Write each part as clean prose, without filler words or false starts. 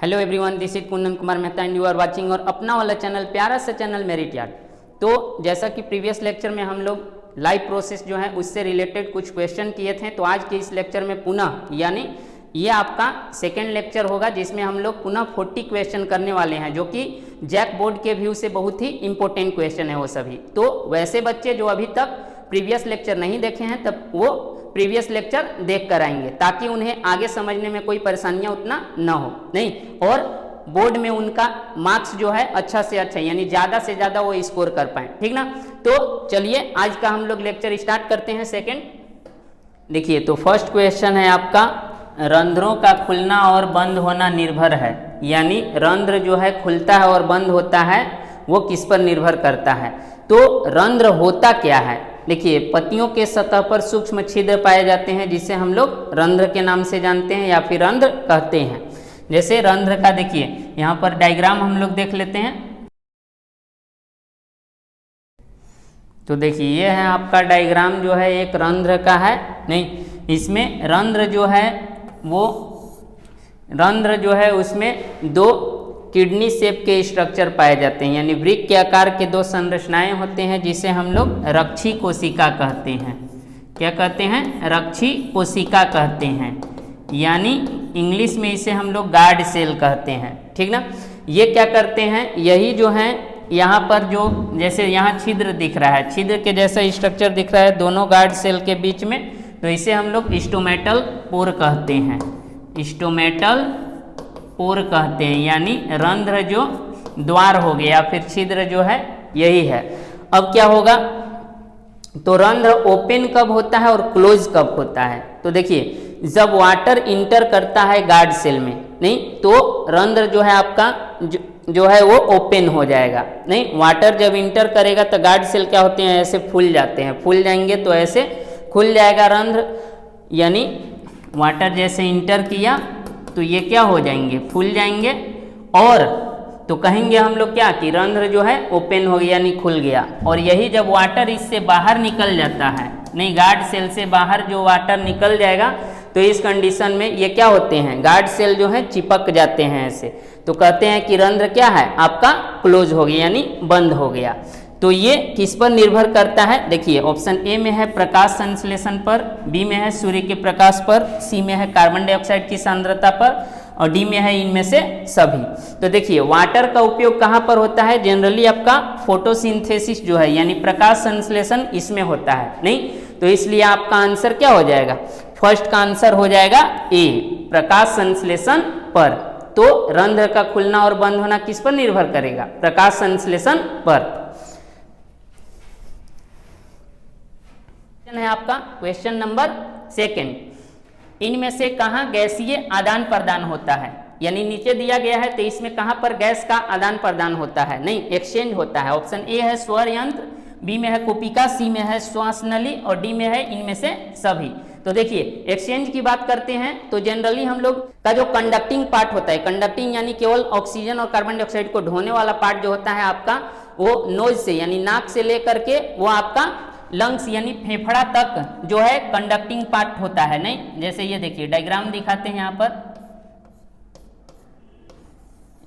Hello everyone, this is Kundan Kumar Mehta and you are watching और अपना वाला चैनल प्यारा सा चैनल मेरिट यार्ड। तो जैसा कि प्रीवियस लेक्चर में हम लोग लाइव प्रोसेस जो है उससे रिलेटेड कुछ क्वेश्चन किए थे, तो आज के इस लेक्चर में पुनः यानी ये आपका सेकेंड लेक्चर होगा जिसमें हम लोग पुनः 40 क्वेश्चन करने वाले हैं, जो कि जैक बोर्ड के व्यू से बहुत ही इंपॉर्टेंट क्वेश्चन है वो सभी। तो वैसे बच्चे जो अभी तक प्रीवियस लेक्चर नहीं देखे हैं तब वो प्रीवियस लेक्चर देख कर आएंगे, ताकि उन्हें आगे समझने में कोई परेशानियां उतना ना हो नहीं, और बोर्ड में उनका मार्क्स जो है अच्छा से अच्छा यानी ज़्यादा से ज़्यादा वो स्कोर कर पाए, ठीक ना। तो चलिए आज का हम लोग लेक्चर स्टार्ट करते हैं। सेकेंड देखिए, तो फर्स्ट क्वेश्चन है आपका, रंध्रों का खुलना और बंद होना निर्भर है, यानी रंध्र जो है खुलता है और बंद होता है वो किस पर निर्भर करता है। तो रंध्र होता क्या है, देखिए पत्तियों के सतह पर सूक्ष्म छिद्र पाए जाते हैं जिसे हम लोग रंध्र के नाम से जानते हैं या फिर रंध्र कहते हैं। जैसे रंध्र का देखिए यहाँ पर डायग्राम हम लोग देख लेते हैं। तो देखिए ये है आपका डायग्राम जो है एक रंध्र का है, नहीं इसमें रंध्र जो है वो रंध्र जो है उसमें दो किडनी शेप के स्ट्रक्चर पाए जाते हैं, यानी वृक्क के आकार के दो संरचनाएं होते हैं जिसे हम लोग रक्षी कोशिका कहते हैं। क्या कहते हैं? रक्षी कोशिका कहते हैं, यानी इंग्लिश में इसे हम लोग गार्ड सेल कहते हैं, ठीक ना। ये क्या करते हैं, यही जो है यहाँ पर जो जैसे यहाँ छिद्र दिख रहा है, छिद्र के जैसा स्ट्रक्चर दिख रहा है दोनों गार्ड सेल के बीच में, तो इसे हम लोग स्टोमेटल पोर कहते हैं, स्टोमेटल पोर कहते हैं, यानी रंध्र जो द्वार हो गया या फिर छिद्र जो है यही है। अब क्या होगा, तो रंध्र ओपन कब होता है और क्लोज कब होता है। तो देखिए जब वाटर इंटर करता है गार्ड सेल में, नहीं तो रंध्र जो है आपका जो है वो ओपन हो जाएगा, नहीं वाटर जब इंटर करेगा तो गार्ड सेल क्या होते हैं, ऐसे फूल जाते हैं, फूल जाएंगे तो ऐसे खुल जाएगा रंध्र, यानी वाटर जैसे इंटर किया तो ये क्या हो जाएंगे, फूल जाएंगे, और तो कहेंगे हम लोग क्या कि रंध्र जो है ओपन हो गया यानी खुल गया। और यही जब वाटर इससे बाहर निकल जाता है, नहीं गार्ड सेल से बाहर जो वाटर निकल जाएगा तो इस कंडीशन में ये क्या होते हैं, गार्ड सेल जो है चिपक जाते हैं ऐसे, तो कहते हैं कि रंध्र क्या है आपका क्लोज हो गया यानी बंद हो गया। तो ये किस पर निर्भर करता है, देखिए ऑप्शन ए में है प्रकाश संश्लेषण पर, बी में है सूर्य के प्रकाश पर, सी में है कार्बन डाइऑक्साइड की सांद्रता पर, और डी में है इनमें से सभी। तो देखिए वाटर का उपयोग कहाँ पर होता है, जनरली आपका फोटोसिंथेसिस जो है यानी प्रकाश संश्लेषण इसमें होता है, नहीं तो इसलिए आपका आंसर क्या हो जाएगा, फर्स्ट का आंसर हो जाएगा ए, प्रकाश संश्लेषण पर। तो रंध्र का खुलना और बंद होना किस पर निर्भर करेगा, प्रकाश संश्लेषण पर। है आपका क्वेश्चन नंबर सेकेंड, इनमें से कहाँ गैसीय आदान प्रदान होता है, यानी नीचे दिया गया है तो इसमें कहाँ पर गैस का आदान प्रदान होता है, नहीं एक्सचेंज होता है। ऑप्शन ए है स्वर यंत्र, बी में है कुपिका, सी में है श्वास नली और डी में है इनमें से सभी। तो देखिए एक्सचेंज की बात करते हैं तो जनरली हम लोग का जो कंडक्टिंग पार्ट होता है, कंडक्टिंग यानी केवल ऑक्सीजन और कार्बन डाइऑक्साइड को ढोने वाला पार्ट जो होता है आपका वो नोज से यानी नाक से लेकर के वो आपका लंग्स यानी फेफड़ा तक जो है कंडक्टिंग पार्ट होता है, नहीं जैसे ये देखिए डायग्राम दिखाते हैं यहाँ पर,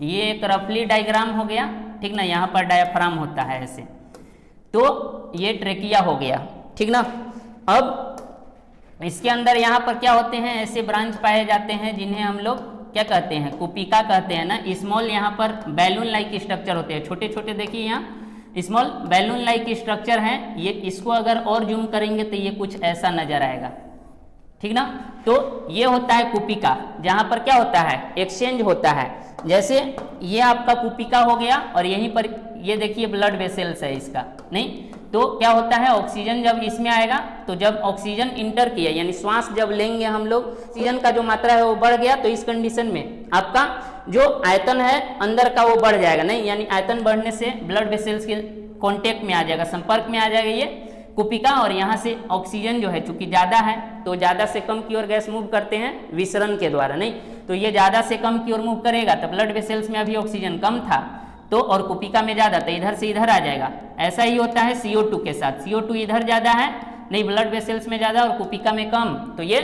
ये एक रफली डायग्राम हो गया, ठीक ना। यहाँ पर डायाफ्राम होता है ऐसे, तो ये ट्रेकिया हो गया, ठीक ना। अब इसके अंदर यहाँ पर क्या होते हैं, ऐसे ब्रांच पाए जाते हैं जिन्हें हम लोग क्या कहते हैं, कुपिका कहते हैं ना। स्मॉल यहाँ पर बैलून लाइक स्ट्रक्चर होते हैं, छोटे छोटे देखिए यहाँ स्मॉल बैलून लाइक स्ट्रक्चर हैं, ये इसको अगर और जूम करेंगे तो ये कुछ ऐसा नजर आएगा, ठीक ना। तो ये होता है कुपिका, जहां पर क्या होता है एक्सचेंज होता है। जैसे ये आपका कुपिका हो गया और यहीं पर ये देखिए ब्लड वेसल्स है इसका, नहीं तो क्या होता है ऑक्सीजन जब इसमें आएगा तो जब ऑक्सीजन इंटर किया यानी श्वास जब लेंगे हम लोग, ऑक्सीजन का जो मात्रा है वो बढ़ गया, तो इस कंडीशन में आपका जो आयतन है अंदर का वो बढ़ जाएगा, नहीं यानी आयतन बढ़ने से ब्लड वेसल्स के कांटेक्ट में आ जाएगा, संपर्क में आ जाएगा ये कुपिका, और यहाँ से ऑक्सीजन जो है चूंकि ज़्यादा है तो ज़्यादा से कम की ओर गैस मूव करते हैं विसरण के द्वारा, नहीं तो ये ज़्यादा से कम की ओर मूव करेगा तो ब्लड वेसल्स में अभी ऑक्सीजन कम था तो और कुपिका में ज़्यादा तो इधर से इधर आ जाएगा। ऐसा ही होता है CO2 के साथ, CO2 इधर ज़्यादा है, नहीं ब्लड वेसल्स में ज़्यादा और कुपिका में कम, तो ये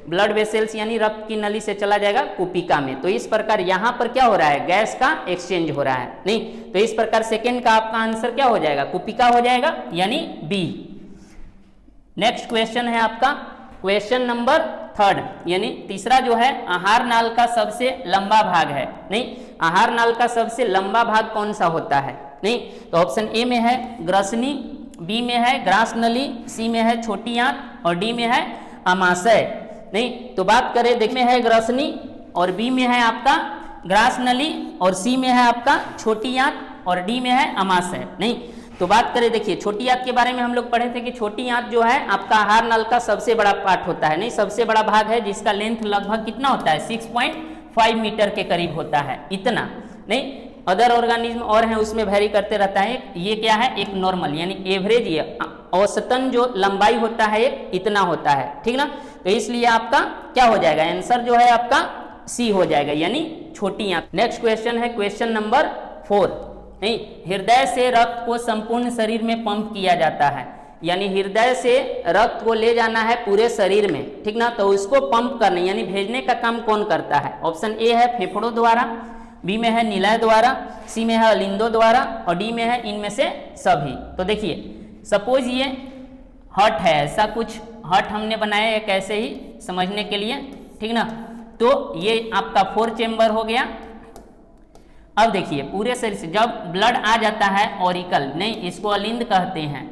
ब्लड वेसल्स यानी रक्त की नली से चला जाएगा कुपिका में। तो इस प्रकार यहाँ पर क्या हो रहा है, गैस का एक्सचेंज हो रहा है। नहीं, तो इस प्रकार सेकेंड का आपका आंसर क्या हो जाएगा, कुपिका हो जाएगा, यानी बी। नेक्स्ट क्वेश्चन है आपका क्वेश्चन नंबर 3, यानी तीसरा जो है, आहार नाल का सबसे लंबा भाग है। नहीं, आहार नाल का सबसे लंबा भाग कौन सा होता है। नहीं, तो ऑप्शन ए में है ग्रसनी, बी में है ग्रास नली, सी में है छोटी आंत और डी में है अमाशय। नहीं, तो बात करें, देख में है ग्रसनी और बी में है आपका ग्रास नली और सी में है आपका छोटी आंत और डी में है अमाशय। नहीं, तो बात करें, देखिए छोटी आंत के बारे में हम लोग पढ़े थे कि छोटी आंत जो है आपका आहार नल का सबसे बड़ा पार्ट होता है। नहीं, सबसे बड़ा भाग है जिसका लेंथ लगभग कितना होता है, 6.5 मीटर के करीब होता है, इतना। नहीं, अदर ऑर्गेनिज्म और हैं उसमें वेरी करते रहता है। ये क्या है, एक नॉर्मल यानी एवरेज, ये औसतन जो लंबाई होता है एक इतना होता है, ठीक ना। तो इसलिए आपका क्या हो जाएगा, आंसर जो है आपका सी हो जाएगा, यानी छोटी आंत। नेक्स्ट क्वेश्चन है क्वेश्चन नंबर 4। नहीं, हृदय से रक्त को संपूर्ण शरीर में पंप किया जाता है, यानी हृदय से रक्त को ले जाना है पूरे शरीर में, ठीक ना। तो उसको पंप करने यानी भेजने का काम कौन करता है। ऑप्शन ए है फेफड़ों द्वारा, बी में है निलय द्वारा, सी में है अलिंदों द्वारा और डी में है इनमें से सभी। तो देखिए, सपोज ये हर्ट है, ऐसा कुछ हर्ट हमने बनाया एक ऐसे ही समझने के लिए, ठीक ना। तो ये आपका 4 चेम्बर हो गया। अब देखिए पूरे शरीर से जब ब्लड आ जाता है ऑरिकल, नहीं इसको अलिंद कहते हैं,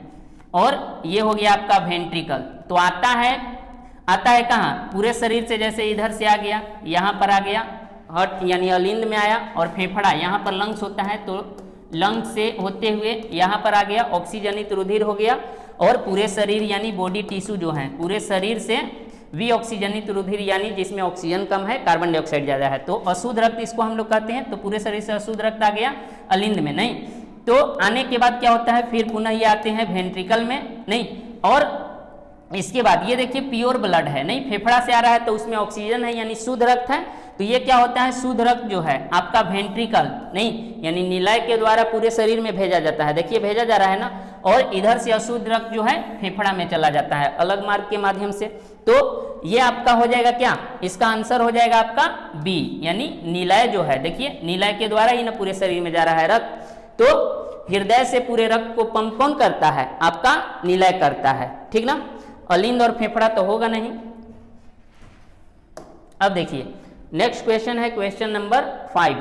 और ये हो गया आपका वेंट्रिकल। तो आता है कहाँ, पूरे शरीर से, जैसे इधर से आ गया, यहाँ पर आ गया हर्ट यानी अलिंद में आया, और फेफड़ा यहाँ पर लंग्स होता है, तो लंग्स से होते हुए यहाँ पर आ गया, ऑक्सीजनित रुधिर हो गया, और पूरे शरीर यानी बॉडी टिश्यू जो है पूरे शरीर से विऑक्सीजनित रुधिर यानी जिसमें ऑक्सीजन कम है, कार्बन डाइऑक्साइड ज़्यादा है, तो अशुद्ध रक्त इसको हम लोग कहते हैं। तो पूरे शरीर से अशुद्ध रक्त आ गया अलिंद में। नहीं, तो आने के बाद क्या होता है, फिर पुनः ये आते हैं वेंट्रिकल में। नहीं, और इसके बाद ये देखिए प्योर ब्लड है, नहीं फेफड़ा से आ रहा है तो उसमें ऑक्सीजन है यानी शुद्ध रक्त है। तो ये क्या होता है, शुद्ध रक्त जो है आपका वेंट्रिकल, नहीं यानी निलय के द्वारा पूरे शरीर में भेजा जाता है। देखिए भेजा जा रहा है ना, और इधर से अशुद्ध रक्त जो है फेफड़ा में चला जाता है अलग मार्ग के माध्यम से। तो ये आपका हो जाएगा क्या, इसका आंसर हो जाएगा आपका बी, यानी निलय जो है, देखिए निलय के द्वारा ही ना पूरे शरीर में जा रहा है रक्त। तो हृदय से पूरे रक्त को पंप कौन करता है, आपका निलय करता है, ठीक ना। अलिंद और फेफड़ा तो होगा नहीं। अब देखिए नेक्स्ट क्वेश्चन है क्वेश्चन नंबर 5।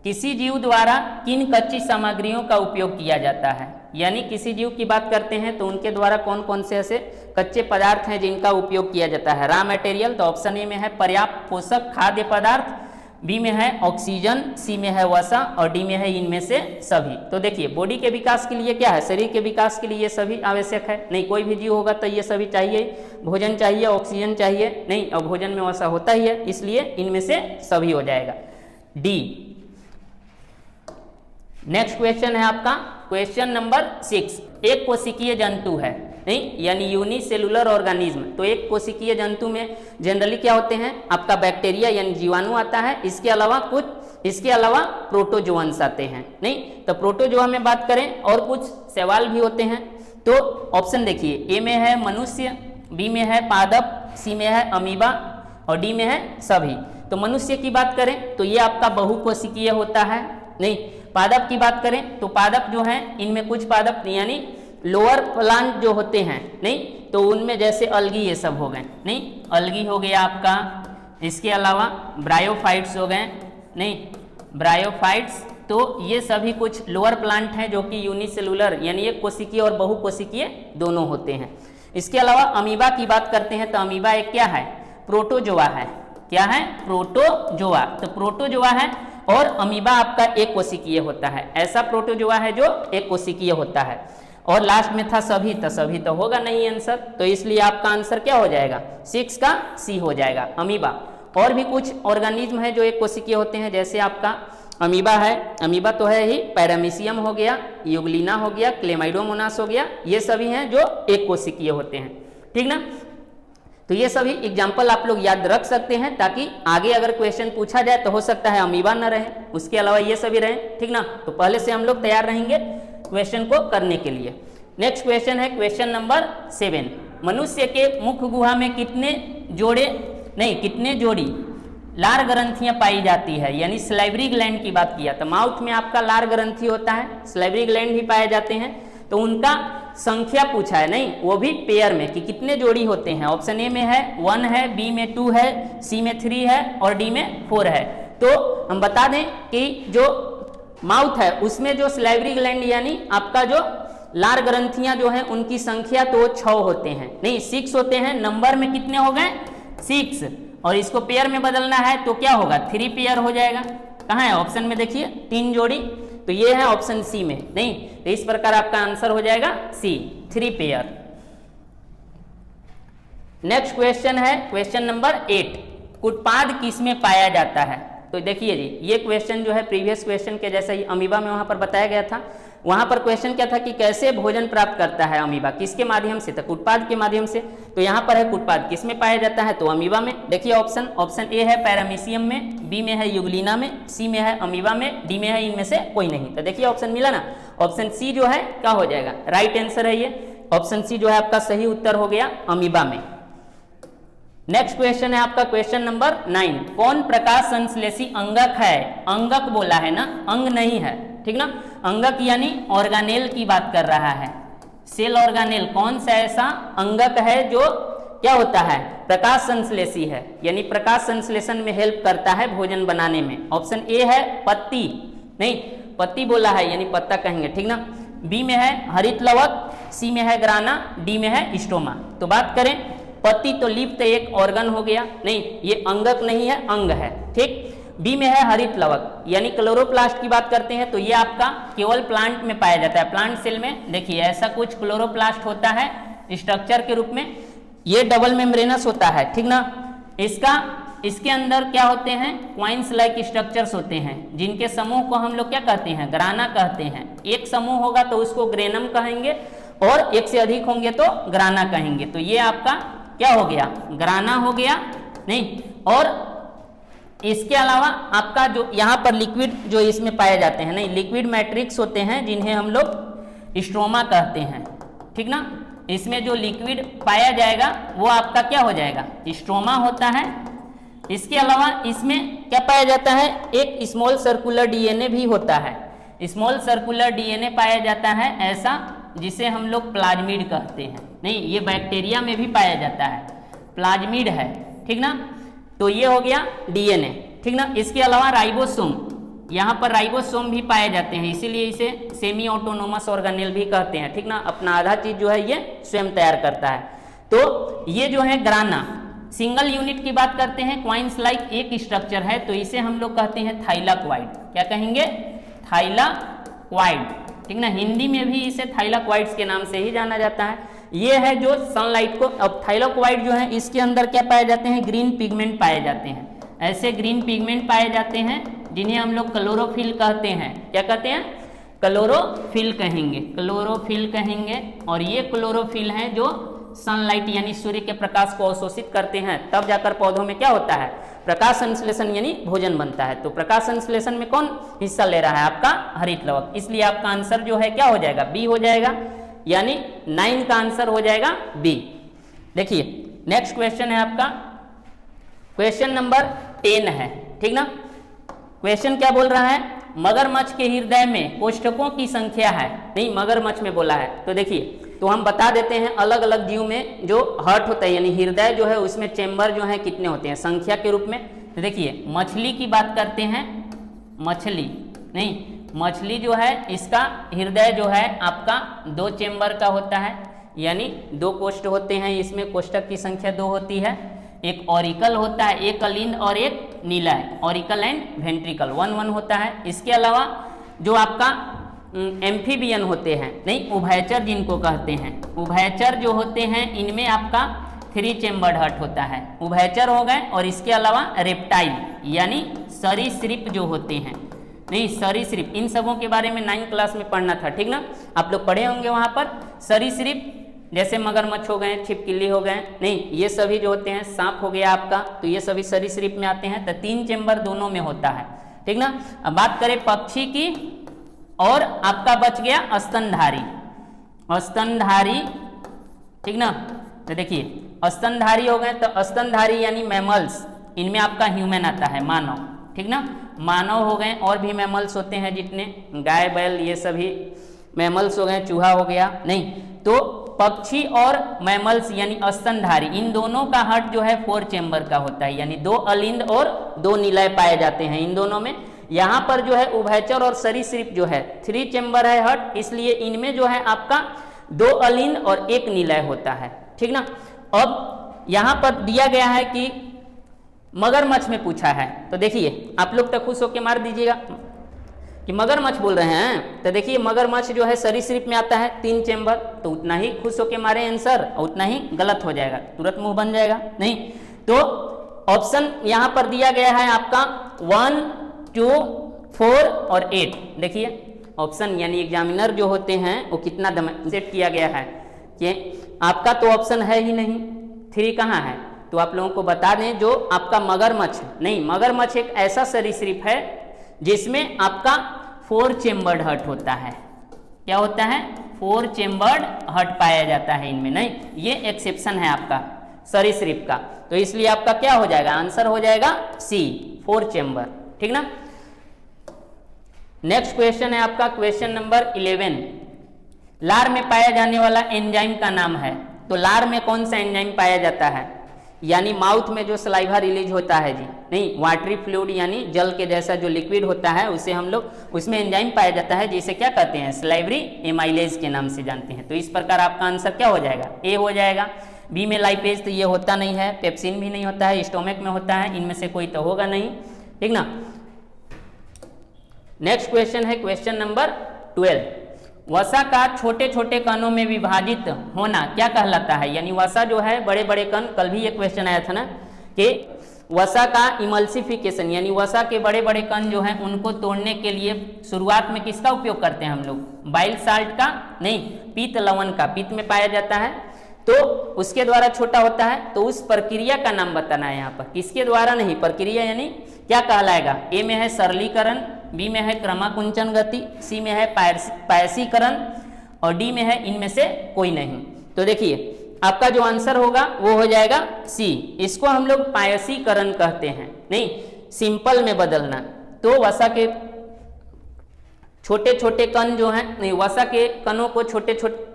किसी जीव द्वारा किन कच्ची सामग्रियों का उपयोग किया जाता है, यानी किसी जीव की बात करते हैं तो उनके द्वारा कौन कौन से ऐसे कच्चे पदार्थ हैं जिनका उपयोग किया जाता है। रॉ मटेरियल, तो ऑप्शन ए में है पर्याप्त पोषक खाद्य पदार्थ, बी में है ऑक्सीजन, सी में है वसा और डी में है इनमें से सभी। तो देखिए बॉडी के विकास के लिए क्या है, शरीर के विकास के लिए ये सभी आवश्यक है। नहीं कोई भी जीव होगा तो ये सभी चाहिए, भोजन चाहिए, ऑक्सीजन चाहिए, नहीं और भोजन में वसा होता ही है, इसलिए इनमें से सभी हो जाएगा डी। नेक्स्ट क्वेश्चन है आपका क्वेश्चन नंबर 6। एक कोशिकीय जंतु है, नहीं यानी यूनिसेलुलर ऑर्गेनिज्म। तो एक कोशिकीय जंतु में जनरली क्या होते हैं, आपका बैक्टीरिया यानी जीवाणु आता है, इसके अलावा प्रोटोजोअन्स आते हैं। नहीं तो प्रोटोजोआ में बात करें और कुछ सवाल भी होते हैं। तो ऑप्शन देखिए, ए में है मनुष्य, बी में है पादप, सी में है अमीबा और डी में है सभी। तो मनुष्य की बात करें तो ये आपका बहुकोशिकीय होता है। नहीं पादप की बात करें तो पादप जो है इनमें कुछ पादप यानी लोअर प्लांट जो होते हैं, नहीं तो उनमें जैसे अलगी ये सब हो गए, नहीं अलगी हो गया आपका, इसके अलावा ब्रायोफाइट्स हो गए, नहीं ब्रायोफाइट्स। तो ये सभी कुछ लोअर प्लांट हैं जो कि यूनिसेलुलर यानी एक कोशिकीय और बहुकोशिकीय दोनों होते हैं। इसके अलावा अमीबा की बात करते हैं तो अमीबा एक क्या है, प्रोटोजोआ है। क्या है, प्रोटोजोआ। तो प्रोटोजोआ है और अमीबा आपका एक कोशिकीय होता है। ऐसा प्रोटोजोआ है जो एक कोशिकीय होता है। और लास्ट में था सभी, तो सभी तो होगा नहीं आंसर, तो इसलिए आपका आंसर क्या हो जाएगा, 6 का सी हो जाएगा अमीबा। और भी कुछ ऑर्गेनिज्म है जो एक कोशिकीय होते हैं, जैसे आपका अमीबा है, अमीबा तो है ही, पैरामीशियम हो गया, यूग्लिना हो गया, क्लेमाइडोमोनास हो गया, ये सभी हैं जो एक कोशिकीय होते हैं, ठीक ना। तो ये सभी एग्जाम्पल आप लोग याद रख सकते हैं ताकि आगे अगर क्वेश्चन पूछा जाए तो हो सकता है अमीबा न रहे, उसके अलावा ये सभी रहे, ठीक ना। तो पहले से हम लोग तैयार रहेंगे क्वेश्चन को करने के लिए। नेक्स्ट क्वेश्चन है क्वेश्चन नंबर 7। मनुष्य के मुख गुहा में कितने जोड़े नहीं कितने जोड़ी लार ग्रंथियां पाई जाती है, यानी सलाइवरी ग्लैंड की बात किया तो माउथ में आपका लार ग्रंथि होता है, सलाइवरी ग्लैंड भी पाए जाते हैं, तो उनका संख्या पूछा है, नहीं वो भी पेयर में कि कितने जोड़ी होते हैं। ऑप्शन ए में है 1 है, बी में 2 है, सी में 3 है और डी में 4 है। तो हम बता दें कि जो माउथ है उसमें जो सलाइवरी ग्लैंड यानी आपका जो लार ग्रंथियां जो है उनकी संख्या तो 6 होते हैं, नहीं 6 होते हैं, नंबर में कितने हो गए 6, और इसको पेयर में बदलना है तो क्या होगा 3 पेयर हो जाएगा। कहाँ है ऑप्शन में देखिए 3 जोड़ी, तो ये है ऑप्शन सी में, नहीं तो इस प्रकार आपका आंसर हो जाएगा सी 3 पेयर। नेक्स्ट क्वेश्चन है क्वेश्चन नंबर 8, कुटपाद किस में पाया जाता है। तो देखिए जी ये क्वेश्चन जो है प्रीवियस क्वेश्चन के जैसा ही अमीबा में वहां पर बताया गया था। वहां पर क्वेश्चन क्या था कि कैसे भोजन प्राप्त करता है अमीबा, किसके माध्यम से, तो कुटपाद के माध्यम से। तो यहाँ पर है कुटपाद किस में पाया जाता है, तो अमीबा में। देखिए ऑप्शन ए है पैरामीशियम में, बी में है यूग्लिना में, सी में है अमीबा में, डी में है इनमें से कोई नहीं। तो देखिए ऑप्शन मिला ना, ऑप्शन सी जो है क्या हो जाएगा, राइट आंसर है ये, ऑप्शन सी जो है आपका सही उत्तर हो गया अमीबा में। नेक्स्ट क्वेश्चन है आपका क्वेश्चन नंबर 9, कौन प्रकाश संश्लेषी अंगक है। अंगक बोला है ना, अंग नहीं है, ठीक ना, अंगक यानी ऑर्गेनेल की बात कर रहा है, सेल ऑर्गेनेल। कौन सा ऐसा अंगक है जो क्या होता है, प्रकाश संश्लेषी है, यानी प्रकाश संश्लेषण में हेल्प करता है भोजन बनाने में। ऑप्शन ए है पत्ती, नहीं पत्ती बोला है यानी पत्ता कहेंगे, ठीक ना, बी में है हरित लवक, सी में है ग्राना, डी में है स्टोमा। तो बात करें पत्ती तो लीफ तो एक ऑर्गन हो गया, नहीं ये अंगक नहीं है, अंग है, ठीक। बी में है हरित लवक यानी क्लोरोप्लास्ट की बात करते हैं, तो ये आपका केवल प्लांट में पाया जाता है, प्लांट सेल में। देखिए ऐसा कुछ क्लोरोप्लास्ट होता है स्ट्रक्चर के रूप में, ये डबल मेम्ब्रेनस होता है, ठीक ना। इसके अंदर क्या होते हैं, क्वाइंस लाइक स्ट्रक्चर्स होते हैं, जिनके समूह को हम लोग क्या कहते हैं, ग्राना कहते हैं। एक समूह होगा तो उसको ग्रेनम कहेंगे और एक से अधिक होंगे तो ग्राना कहेंगे। तो ये आपका क्या हो गया, ग्राना हो गया, नहीं। और इसके अलावा आपका जो यहाँ पर लिक्विड जो इसमें पाए जाते हैं, नहीं लिक्विड मैट्रिक्स होते हैं जिन्हें हम लोग स्ट्रोमा कहते हैं, ठीक ना। इसमें जो लिक्विड पाया जाएगा वो आपका क्या हो जाएगा, स्ट्रोमा होता है। इसके अलावा इसमें क्या पाया जाता है, एक स्मॉल सर्कुलर डीएनए भी होता है, स्मॉल सर्कुलर डीएनए पाया जाता है ऐसा, जिसे हम लोग प्लाज्मिड कहते हैं, नहीं ये बैक्टीरिया में भी पाया जाता है, प्लाज्मिड है, ठीक ना। तो ये हो गया डीएनए, ठीक ना। इसके अलावा राइबोसोम, यहाँ पर राइबोसोम भी पाए जाते हैं, इसीलिए इसे सेमी ऑटोनोमस ऑर्गेनेल भी कहते हैं, ठीक ना। अपना आधा चीज जो है ये स्वयं तैयार करता है। तो ये जो है ग्राना, सिंगल यूनिट की बात करते हैं, क्वाइंस लाइक एक स्ट्रक्चर है, तो इसे हम लोग कहते हैं थाइलाक्वाइड। क्या कहेंगे, थाइलाक्वाइड, ठीक ना। हिंदी में भी इसे थाइलाक्वाइड्स के नाम से ही जाना जाता है। ये है जो सनलाइट को, अब थाइलाक्वाइड जो है इसके अंदर क्या पाए जाते हैं, ग्रीन पिगमेंट पाए जाते हैं, ऐसे ग्रीन पिगमेंट पाए जाते हैं जिन्हें हम लोग क्लोरोफिल कहते हैं। क्या कहते हैं, क्लोरोफिल कहेंगे, क्लोरोफिल कहेंगे। और ये क्लोरोफिल हैं जो सनलाइट यानी सूर्य के प्रकाश को अवशोषित करते हैं, तब जाकर पौधों में क्या होता है, प्रकाश संश्लेषण यानी भोजन बनता है। तो प्रकाश संश्लेषण में कौन हिस्सा ले रहा है, आपका हरित लवक। इसलिए आपका आंसर जो है क्या हो जाएगा, बी हो जाएगा, यानी 9 का आंसर हो जाएगा बी। देखिए नेक्स्ट क्वेश्चन है आपका क्वेश्चन नंबर 10 है, ठीक ना। क्वेश्चन क्या बोल रहा है, मगरमच्छ के हृदय में कोष्ठकों की संख्या है, नहीं मगरमच्छ में बोला है। तो देखिए तो हम बता देते हैं अलग अलग जीव में जो हार्ट होता है यानी हृदय जो है उसमें चेंबर जो है कितने होते हैं संख्या के रूप में। तो देखिए मछली की बात करते हैं, मछली नहीं मछली जो है इसका हृदय जो है आपका 2 चेंबर का होता है, यानी 2 कोष्ठ होते हैं, इसमें कोष्ठक की संख्या 2 होती है। एक ऑरिकल होता है, एक अलिंद और एक नीला, ऑरिकल एंड वेंट्रिकल 1-1 होता है। इसके अलावा जो आपका एम्फीबियन होते हैं, नहीं उभयचर जिनको कहते हैं, उभयचर जो होते हैं इनमें आपका 3 चेंबर्ड हार्ट होता है, उभयचर हो गए। और इसके अलावा रेप्टाइल यानी सरीसृप जो होते हैं, नहीं सरीसृप, इन सबों के बारे में 9th क्लास में पढ़ना था, ठीक ना, आप लोग पढ़े होंगे वहां पर। सरीसृप जैसे मगरमच्छ हो गए, छिपकली हो गए, नहीं ये सभी जो होते हैं, सांप हो गया आपका, तो ये सभी सरीसृप में आते हैं। तो 3 चेंबर दोनों में होता है, ठीक ना। अब बात करें पक्षी की, और आपका बच गया स्तनधारी, स्तनधारी, ठीक ना। तो देखिए स्तनधारी हो गए, तो स्तनधारी यानी मैमल्स, इनमें आपका ह्यूमन आता है, मानव, ठीक ना, मानव हो गए, और भी मैमल्स होते हैं जितने, गाय बैल ये सभी मैमल्स हो गए, चूहा हो गया, नहीं तो पक्षी और मैमल्स यानी स्तनधारी, इन दोनों का हट जो है 4 चेंबर का होता है, यानी 2 अलिंद और 2 निलय पाए जाते हैं इन दोनों में। यहाँ पर जो है उभयचर और सरीसृप जो है 3 चेंबर है हट, इसलिए इनमें जो है आपका 2 अलिंद और 1 निलय होता है, ठीक ना। अब यहाँ पर दिया गया है कि मगरमच्छ में पूछा है, तो देखिए आप लोग तो खुश होकर मार दीजिएगा कि मगरमच्छ बोल रहे हैं, तो देखिए मगरमच्छ जो है सरीसृप में आता है 3 चेंबर, तो उतना ही खुश होकर मारे आंसर और उतना ही गलत हो जाएगा, तुरंत मुंह बन जाएगा, नहीं तो ऑप्शन यहाँ पर दिया गया है आपका 1, 2, 4 और 8। देखिए ऑप्शन यानी एग्जामिनर जो होते हैं वो कितना सेट किया गया है कि आपका तो ऑप्शन है ही नहीं, 3 कहाँ है, तो आप लोगों को बता दें जो आपका मगरमच्छ, नहीं मगरमच्छ एक ऐसा सरीसृप है जिसमें आपका 4 चेंबर्ड हट होता है, क्या होता है 4 चेंबर्ड हट पाया जाता है इनमें, नहीं ये एक्सेप्शन है आपका सरीसृप का, तो इसलिए आपका क्या हो जाएगा, आंसर हो जाएगा सी 4 चेंबर, ठीक ना। नेक्स्ट क्वेश्चन है आपका क्वेश्चन नंबर 11, लार में पाया जाने वाला एंजाइम का नाम है, तो लार में कौन सा एंजाइम पाया जाता है, यानी माउथ में जो सलाइवा रिलीज होता है जी, नहीं वाटरी फ्लूइड यानी जल के जैसा जो लिक्विड होता है उसे हम लोग उसमें एंजाइम पाया जाता है, जिसे क्या कहते हैं सलाइवरी एमाइलेज के नाम से जानते हैं, तो इस प्रकार आपका आंसर क्या हो जाएगा, ए हो जाएगा। बी में लाइपेज तो ये होता नहीं है, पेप्सिन भी नहीं होता है, स्टोमक में होता है, इनमें से कोई तो होगा नहीं, ठीक ना। नेक्स्ट क्वेश्चन है क्वेश्चन नंबर 12, वसा का छोटे छोटे कणों में विभाजित होना क्या कहलाता है, यानी वसा जो है बड़े बड़े कण, कल भी ये क्वेश्चन आया था ना कि वसा का इमल्सिफिकेशन यानी वसा के बड़े बड़े कण जो हैं उनको तोड़ने के लिए शुरुआत में किसका उपयोग करते हैं हम लोग, बाइल साल्ट का, नहीं पीत लवण का, पीत में पाया जाता है तो उसके द्वारा छोटा होता है, तो उस प्रक्रिया का नाम बताना है यहाँ पर, किसके द्वारा नहीं, प्रक्रिया यानी क्या कहलाएगा, ए में है सरलीकरण, बी में है क्रमाकुंचन गति, सी में है पायसीकरण और डी में है इनमें से कोई नहीं। तो देखिए आपका जो आंसर होगा वो हो जाएगा सी, इसको हम लोग पायसीकरण कहते हैं, नहीं सिंपल में बदलना, तो वसा के छोटे छोटे कण जो हैं, नहीं वसा के कणों को छोटे छोटे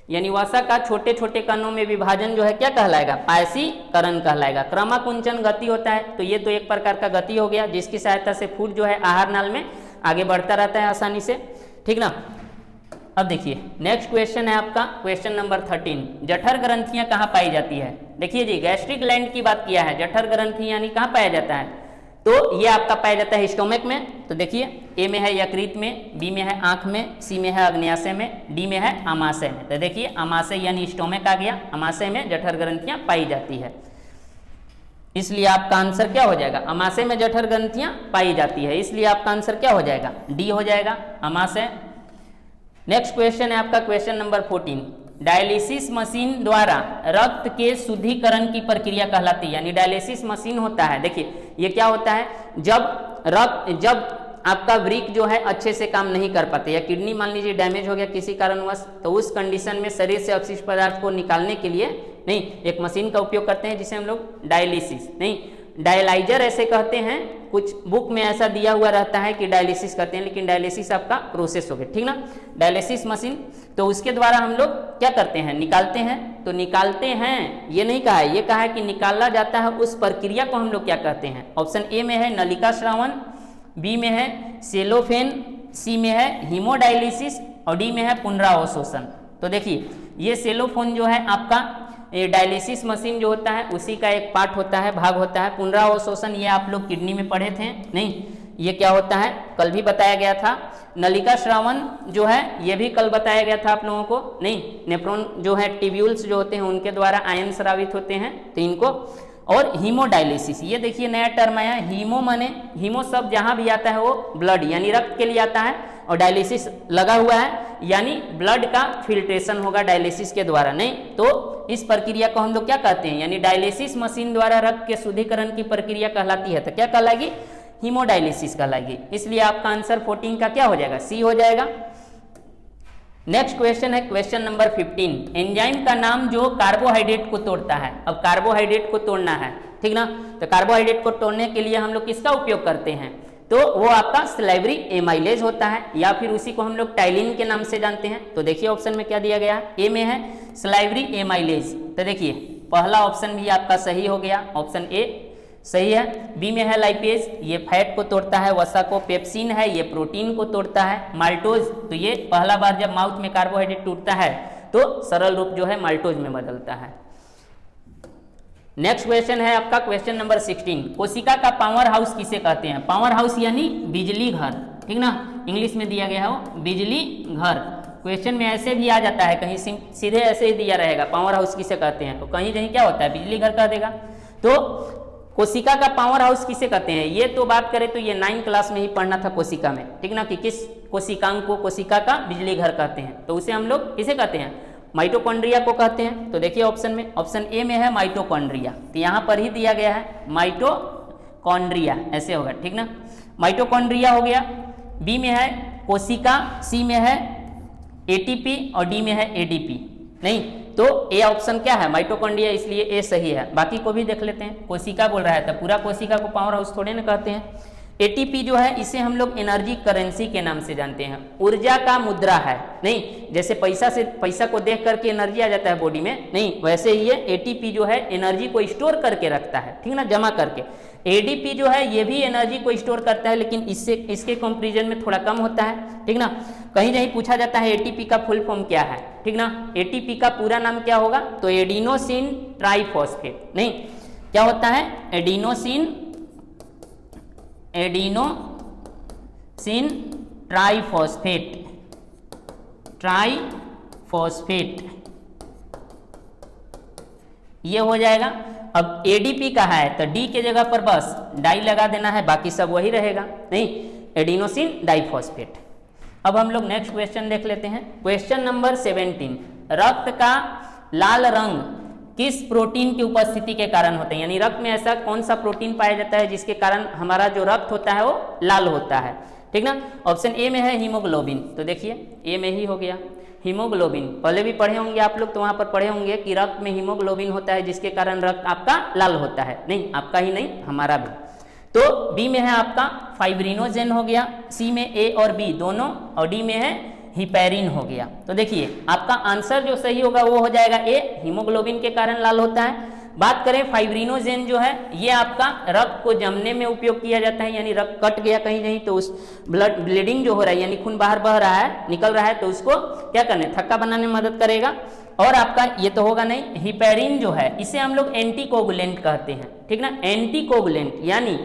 यानी वसा का छोटे छोटे कणों में विभाजन जो है क्या कहलाएगा, पायसीकरण कहलाएगा। क्रमाकुंचन गति होता है, तो ये तो एक प्रकार का गति हो गया जिसकी सहायता से फूड जो है आहार नाल में आगे बढ़ता रहता है आसानी से, ठीक ना। अब देखिए नेक्स्ट क्वेश्चन है आपका क्वेश्चन नंबर 13, जठर ग्रंथियां कहाँ पाई जाती है। देखिए जी गैस्ट्रिक ग्लैंड की बात किया है, जठर ग्रंथि यानी कहाँ पाया जाता है, तो ये आपका पाया जाता है स्टोमक में, तो देखिए ए में है यकृत में, बी में है आंख में, सी में है अग्न्याशय में, डी में है आमाशय में। तो देखिए आमाशय यानी स्टोमक आ गया, आमाशय में जठर ग्रंथियां पाई जाती है, इसलिए आपका आंसर क्या हो जाएगा, आमाशय में जठर ग्रंथियां पाई जाती है, इसलिए आपका आंसर क्या हो जाएगा, डी हो जाएगा आमाशय। नेक्स्ट क्वेश्चन है आपका क्वेश्चन नंबर 14, डायलिसिस मशीन द्वारा रक्त के शुद्धिकरण की प्रक्रिया कहलाती है, यानी डायलिसिस मशीन होता है, देखिए ये क्या होता है, जब आपका वृक्क जो है अच्छे से काम नहीं कर पाते या किडनी मान लीजिए डैमेज हो गया किसी कारणवश, तो उस कंडीशन में शरीर से अपशिष्ट पदार्थ को निकालने के लिए नहीं एक मशीन का उपयोग करते हैं जिसे हम लोग डायलिसिस नहीं डायलाइजर ऐसे कहते हैं, कुछ बुक में ऐसा दिया हुआ रहता है कि डायलिसिस करते हैं, लेकिन डायलिसिस आपका प्रोसेस हो गया, ठीक ना। डायलिसिस मशीन तो उसके द्वारा हम लोग क्या करते हैं, निकालते हैं, तो निकालते हैं ये नहीं कहा है, ये कहा है कि निकाला जाता है, उस प्रक्रिया को हम लोग क्या कहते हैं। ऑप्शन ए में है नलिका श्रावण, बी में है सेलोफेन, सी में है हीमोडायलिसिस और डी में है पुनरावशोषण। तो देखिए ये सेलोफोन जो है आपका ये डायलिसिस मशीन जो होता है उसी का एक पार्ट होता है, भाग होता है। पुनरावशोषण ये आप लोग किडनी में पढ़े थे, नहीं ये क्या होता है कल भी बताया गया था। नलिका श्रावण जो है ये भी कल बताया गया था आप लोगों को, नहीं नेफ्रॉन जो है टिब्यूल्स जो होते हैं उनके द्वारा आयन स्रावित होते हैं, तो इनको। और हीमोडायलिसिस ये देखिए नया टर्म आया, हीमो माने हीमो शब्द जहाँ भी आता है वो ब्लड यानी रक्त के लिए आता है, और डायलिसिस लगा हुआ है यानी ब्लड का फिल्ट्रेशन होगा डायलिसिस के द्वारा, नहीं तो इस प्रक्रिया को हम लोग क्या कहते हैं, यानी डायलिसिस मशीन द्वारा रक्त के शुद्धिकरण की प्रक्रिया कहलाती है, तो क्या कहलाएगी, हीमोडायलिसिस कहलाएगी। इसलिए आपका आंसर 14 का क्या हो जाएगा, सी हो जाएगा। नेक्स्ट क्वेश्चन है क्वेश्चन नंबर 15। एंजाइम का नाम जो कार्बोहाइड्रेट को तोड़ता है। अब कार्बोहाइड्रेट को तोड़ना है, ठीक ना, तो कार्बोहाइड्रेट को तोड़ने के लिए हम लोग किसका उपयोग करते हैं, तो वो आपका सलाइवरी एमाइलेज होता है, या फिर उसी को हम लोग टाइलिन के नाम से जानते हैं। तो देखिए ऑप्शन में क्या दिया गया है, ए में है सलाइवरी एमाइलेज। तो देखिए पहला ऑप्शन भी आपका सही हो गया, ऑप्शन ए सही है। बी में है लाइपेज, ये फैट को तोड़ता है। वसा को पेप्सिन है, ये प्रोटीन को तोड़ता है। माल्टोज, तो ये पहला बार जब माउथ में कार्बोहाइड्रेट टूटता है तो सरल रूप जो है माल्टोज में बदलता है। नेक्स्ट क्वेश्चन है आपका क्वेश्चन नंबर 16। कोशिका का पावर हाउस किसे कहते हैं। पावर हाउस यानी बिजली घर, ठीक ना, इंग्लिश में दिया गया है वो बिजली घर। क्वेश्चन में ऐसे भी आ जाता है, कहीं सीधे ऐसे ही दिया रहेगा पावर हाउस किसे कहते हैं, तो कहीं कहीं क्या होता है बिजली घर कह देगा। तो कोशिका का पावर हाउस किसे कहते हैं, ये तो बात करें तो ये 9th क्लास में ही पढ़ना था कोशिका में, ठीक ना, कि किस कोशिकांग को कोशिका का बिजली घर कहते हैं। तो उसे हम लोग किसे कहते हैं, माइटोकॉन्ड्रिया को कहते हैं। तो देखिए ऑप्शन में, ऑप्शन ए में है माइटोकॉन्ड्रिया, तो यहाँ पर ही दिया गया है माइटोकॉन्ड्रिया, ऐसे होगा, ठीक ना, माइटोकॉन्ड्रिया हो गया। बी में है कोशिका, सी में है एटीपी और डी में है एडीपी। नहीं, तो ए ऑप्शन क्या है माइटोकॉन्ड्रिया, इसलिए ए सही है। बाकी को भी देख लेते हैं। कोशिका बोल रहा है तो पूरा कोशिका को पावर हाउस थोड़े ना कहते हैं। एटीपी जो है इसे हम लोग एनर्जी करेंसी के नाम से जानते हैं, ऊर्जा का मुद्रा है। नहीं, जैसे पैसा को देख करके एनर्जी आ जाता है बॉडी में, नहीं वैसे ही ये एटीपी जो है एनर्जी को स्टोर करके रखता है, ठीक ना, जमा करके। एडीपी जो है ये भी एनर्जी को स्टोर करता है, लेकिन इसके कंपैरिजन में थोड़ा कम होता है, ठीक ना। कहीं कहीं पूछा जाता है एटीपी का फुल फॉर्म क्या है, ठीक ना, एटीपी का पूरा नाम क्या होगा, तो एडिनोसिन ट्राइफॉस्फेट। नहीं, क्या होता है एडिनोसिन ट्राइफॉस्फेट ये हो जाएगा। अब एडीपी का है तो डी के जगह पर बस डाई लगा देना है, बाकी सब वही रहेगा, नहीं एडिनोसिन डाइफॉस्फेट। अब हम लोग नेक्स्ट क्वेश्चन देख लेते हैं। Question number 17। रक्त का लाल रंग किस प्रोटीन की उपस्थिति के कारण होते हैं, यानी रक्त में ऐसा कौन सा प्रोटीन पाया जाता है जिसके कारण हमारा जो रक्त होता है वो लाल होता है, ठीक ना। ऑप्शन ए में है हीमोग्लोबिन। तो देखिए ए में ही हो गया हीमोग्लोबिन, पहले भी पढ़े होंगे आप लोग, तो वहां पर पढ़े होंगे कि रक्त में हीमोग्लोबिन होता है जिसके कारण रक्त आपका लाल होता है। नहीं, आपका ही नहीं हमारा भी। तो बी में है आपका फाइब्रिनोजेन हो गया, सी में ए और बी दोनों, और डी में है हिपैरिन हो गया। तो देखिए आपका आंसर जो सही होगा वो हो जाएगा ए, हीमोग्लोबिन के कारण लाल होता है। बात करें फाइब्रिनोजेन जो है ये आपका रक्त को जमने में उपयोग किया जाता है, यानी रक्त कट गया कहीं कहीं तो उस ब्लीडिंग जो हो रहा है यानी खून बाहर बह रहा है, निकल रहा है, तो उसको क्या करने, थक्का बनाने में मदद करेगा। और आपका ये तो होगा नहीं, हिपैरिन जो है इसे हम लोग एंटीकोगुलेंट कहते हैं, ठीक ना, एंटीकोगुलेंट यानी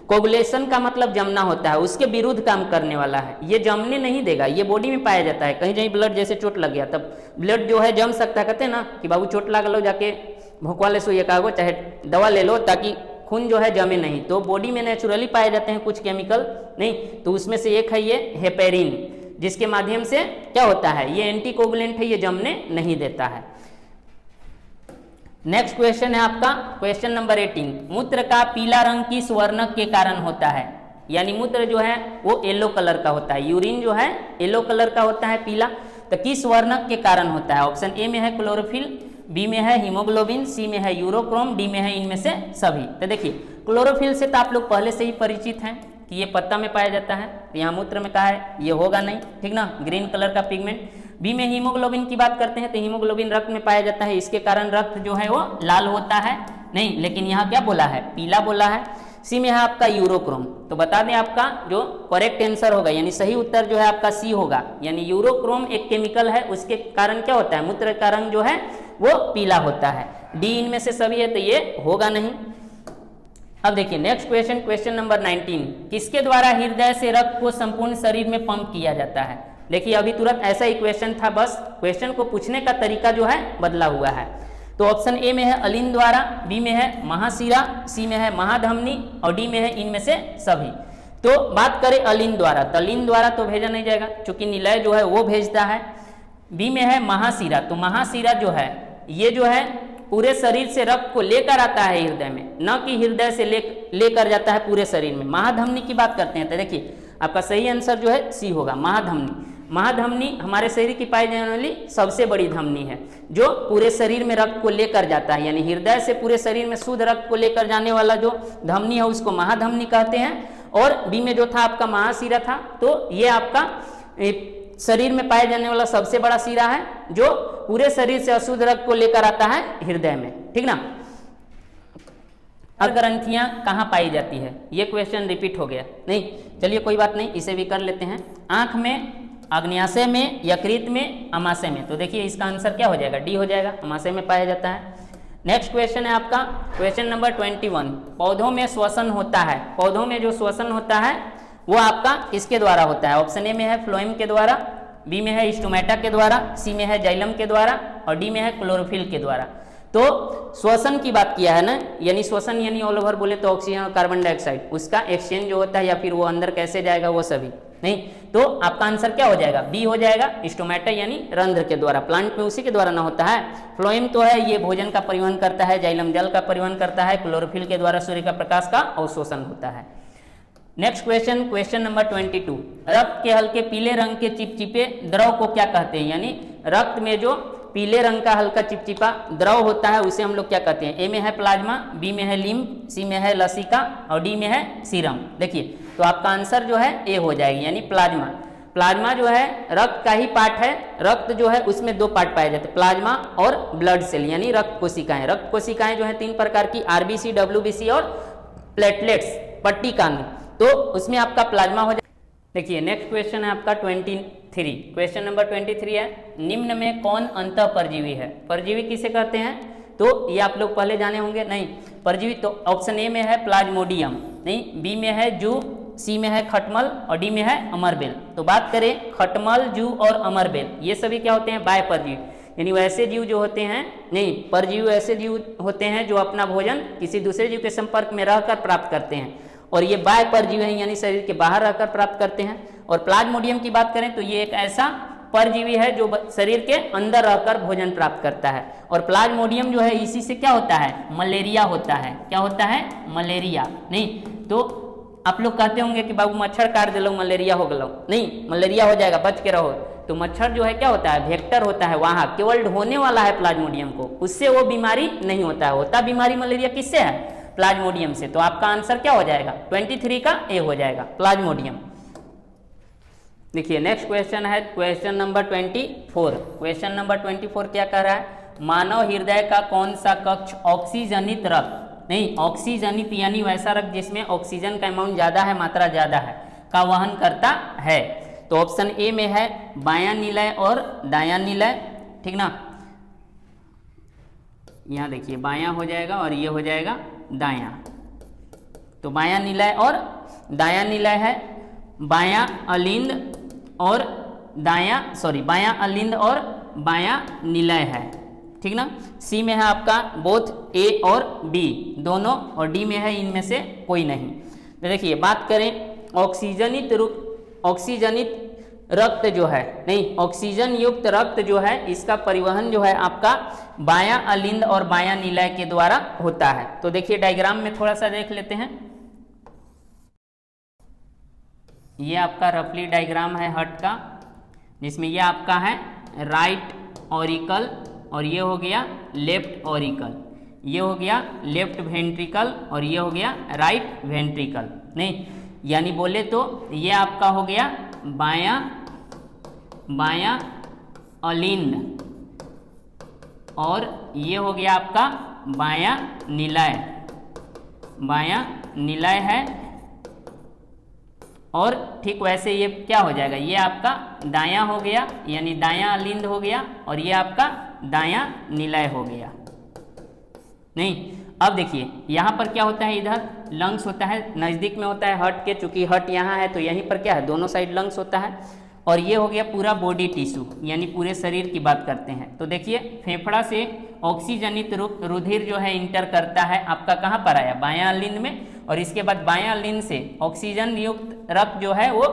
कोगुलेशन का मतलब जमना होता है, उसके विरुद्ध काम करने वाला है। ये जमने नहीं देगा, ये बॉडी में पाया जाता है। कहीं कहीं ब्लड जैसे चोट लग गया तब ब्लड जो है जम सकता है, कहते हैं ना कि बाबू चोट लग लो जाके भोंकवा ले, सोइए कहा चाहे दवा ले लो ताकि खून जो है जमे नहीं। तो बॉडी में नेचुरली पाए जाते हैं कुछ केमिकल, नहीं तो उसमें से एक है ये हेपेरिन, जिसके माध्यम से क्या होता है ये एंटीकोगुलेंट है, ये जमने नहीं देता है। नेक्स्ट क्वेश्चन है आपका क्वेश्चन नंबर 18। मूत्र का पीला रंग किस वर्णक के कारण होता है, यानी मूत्र जो है वो येलो कलर का होता है, यूरिन जो है येलो कलर का होता है पीला, तो किस वर्णक के कारण होता है। ऑप्शन ए में है क्लोरोफिल, बी में है हीमोग्लोबिन, सी में है यूरोक्रोम, डी में है इनमें से सभी। तो देखिए क्लोरोफिल से तो आप लोग पहले से ही परिचित हैं कि ये पत्ता में पाया जाता है, तो यहाँ मूत्र में कहा है ये होगा नहीं, ठीक ना, ग्रीन कलर का पिगमेंट। बी में हीमोग्लोबिन की बात करते हैं तो हीमोग्लोबिन रक्त में पाया जाता है, इसके कारण रक्त जो है वो लाल होता है, नहीं लेकिन यहाँ क्या बोला है पीला बोला है। सी में है आपका यूरोक्रोम, तो बता दें आपका जो करेक्ट आंसर होगा यानी सही उत्तर जो है आपका सी होगा, यानी यूरोक्रोम एक केमिकल है, उसके कारण क्या होता है मूत्र का रंग जो है वो पीला होता है। डी इनमें से सभी है तो ये होगा नहीं। अब देखिए नेक्स्ट क्वेश्चन, क्वेश्चन नंबर 19। किसके द्वारा हृदय से रक्त को संपूर्ण शरीर में पंप किया जाता है। देखिए अभी तुरंत ऐसा ही क्वेश्चन था, बस क्वेश्चन को पूछने का तरीका जो है बदला हुआ है। तो ऑप्शन ए में है अलिन द्वारा, बी में है महाशिरा, सी में है महाधमनी और डी में है इनमें से सभी। तो बात करें अलिन द्वारा, तो अलिन द्वारा तो भेजा नहीं जाएगा क्योंकि निलय जो है वो भेजता है। बी में है महाशिरा, तो महाशिरा जो है ये जो है पूरे शरीर से रक्त को लेकर आता है हृदय में, न कि हृदय से लेकर जाता है पूरे शरीर में। महाधमनी की बात करते हैं तो देखिए आपका सही आंसर जो है सी होगा, महाधमनी। महाधमनी हमारे शरीर की पाई जाने वाली सबसे बड़ी धमनी है, जो पूरे शरीर में रक्त को लेकर जाता है, यानी हृदय से पूरे शरीर में शुद्ध रक्त को लेकर जाने वाला जो धमनी है उसको महाधमनी कहते हैं। और बी में जो था आपका महाशिरा था, तो ये आपका शरीर में पाए जाने वाला सबसे बड़ा शिरा है, जो पूरे शरीर से अशुद्ध रक्त को लेकर आता है हृदय में, ठीक ना। ग्रंथियां कहाँ पाई जाती है, ये क्वेश्चन रिपीट हो गया, नहीं चलिए कोई बात नहीं, इसे भी कर लेते हैं। आंख में, अग्न्याशय में, यकृत में, अमाशय में। तो देखिए इसका आंसर क्या हो जाएगा, डी हो जाएगा, अमाशय में पाया जाता है। नेक्स्ट क्वेश्चन है आपका क्वेश्चन नंबर 21। पौधों में श्वसन होता है, पौधों में जो श्वसन होता है वो आपका किसके द्वारा होता है? ऑप्शन ए में है फ्लोएम के द्वारा, बी में है स्टोमेटा के द्वारा, सी में है जाइलम के द्वारा और डी में है क्लोरोफिल के द्वारा। तो श्वसन की बात किया है ना, यानी श्वसन यानी ऑल ओवर बोले तो ऑक्सीजन और कार्बन डाइऑक्साइड, उसका एक्सचेंज जो होता है या फिर वो अंदर कैसे जाएगा वो सभी नहीं। तो आपका आंसर क्या हो जाएगा, बी हो जाएगा, स्टोमेटा यानी रंध्र के द्वारा। प्लांट में उसी के द्वारा ना होता है। फ्लोएम तो है ये भोजन का परिवहन करता है, जाइलम जल का परिवहन करता है, क्लोरोफिल के द्वारा सूर्य का प्रकाश का अवशोषण होता है। Next question, question number 22। रक्त के हल्के पीले रंग के चिपचिपे द्रव को क्या कहते हैं? यानी रक्त में जो पीले रंग का हल्का चिपचिपा द्रव होता है उसे हम लोग क्या कहते हैं? ए में है प्लाज्मा, बी में है लिम्फ, सी में है लसिका और डी में है सीरम। देखिए तो आपका आंसर जो है ए हो जाएगी, यानी प्लाज्मा। प्लाज्मा जो है रक्त का ही पार्ट है। रक्त जो है उसमें दो पार्ट पाए जाते हैं, प्लाज्मा और ब्लड सेल यानी रक्त कोशिकाएं। रक्त कोशिकाएं जो है 3 प्रकार की, आरबीसी, डब्ल्यूबीसी और प्लेटलेट्स, पट्टी कांग, तो उसमें आपका प्लाज्मा हो जाए। देखिए नेक्स्ट क्वेश्चन है आपका 23। क्वेश्चन नंबर 23 है, निम्न में कौन अंतः परजीवी है? परजीवी किसे कहते हैं? तो ये आप लोग पहले जाने होंगे, नहीं परजीवी तो ऑप्शन ए में है प्लाज्मोडियम, नहीं बी में है जू, सी में है खटमल और डी में है अमरबेल। तो बात करें खटमल, जू और अमरबेल, ये सभी क्या होते हैं? बाह्य परजीवी, यानी वैसे जीव जो होते हैं, नहीं परजीवी ऐसे जीव होते हैं जो अपना भोजन किसी दूसरे जीव के संपर्क में रहकर प्राप्त करते हैं, और ये बाह्य परजीवी हैं यानी शरीर के बाहर रहकर प्राप्त करते हैं। और प्लाज्मोडियम की बात करें तो ये एक ऐसा परजीवी है जो शरीर के अंदर रहकर भोजन प्राप्त करता है। और प्लाज्मोडियम जो है इसी से क्या होता है? मलेरिया होता है। क्या होता है? मलेरिया। नहीं तो आप लोग कहते होंगे कि बाबू मच्छर काट दे लो मलेरिया हो गलो, नहीं मलेरिया हो जाएगा, बच के रहो। तो मच्छर जो है क्या होता है? वेक्टर होता है, वहां केवल ढोने वाला है प्लाज्मोडियम को, उससे वो बीमारी नहीं होता है। होता बीमारी मलेरिया किससे है? प्लाज्मोडियम से। तो आपका आंसर क्या हो जाएगा? 23 का ए हो जाएगा, प्लाज्मोडियम। देखिए नेक्स्ट क्वेश्चन है क्वेश्चन नंबर 24। क्वेश्चन नंबर 24 क्या कह रहा है? मानव हृदय का कौन सा कक्ष ऑक्सीजनित रक्त, नहीं ऑक्सीजनित यानी वैसा रक्त जिसमें ऑक्सीजन का अमाउंट ज्यादा है, मात्रा ज्यादा है, का वहन करता है? तो ऑप्शन ए में है बायां निलय और दायां निलय, ठीक ना। यहां देखिए बायां हो जाएगा और ये हो जाएगा दायां। तो बायां निलय और दायां निलय है, बायां अलिंद और बायां अलिंद और बायां निलय है, ठीक ना। सी में है आपका बोथ ए और बी दोनों, और डी में है इनमें से कोई नहीं। तो देखिए बात करें ऑक्सीजनित रक्त जो है, नहीं ऑक्सीजन युक्त रक्त जो है इसका परिवहन जो है आपका बायां अलिंद और बायां निलय के द्वारा होता है। तो देखिए डायग्राम में थोड़ा सा देख लेते हैं। ये आपका रफली डायग्राम है हार्ट का, जिसमें ये आपका है राइट ऑरिकल और ये हो गया लेफ्ट ऑरिकल, ये हो गया लेफ्ट वेंट्रिकल और ये हो गया राइट वेंट्रिकल। नहीं यानी बोले तो ये आपका हो गया बायां अलिंद और ये हो गया आपका बायां निलय है। और ठीक वैसे ये क्या हो जाएगा? ये आपका दायां हो गया, यानी दायां अलिंद हो गया, और ये आपका दायां निलय हो गया। नहीं अब देखिए यहाँ पर क्या होता है, इधर लंग्स होता है, नज़दीक में होता है हार्ट के, चूंकि हार्ट यहाँ है तो यहीं पर क्या है, दोनों साइड लंग्स होता है। और ये हो गया पूरा बॉडी टिश्यू, यानी पूरे शरीर की बात करते हैं। तो देखिए फेफड़ा से ऑक्सीजनित रुधिर जो है इंटर करता है आपका कहाँ पर आया? बायां अलिंद में, और इसके बाद बायां अलिंद से ऑक्सीजन युक्त रक्त जो है वो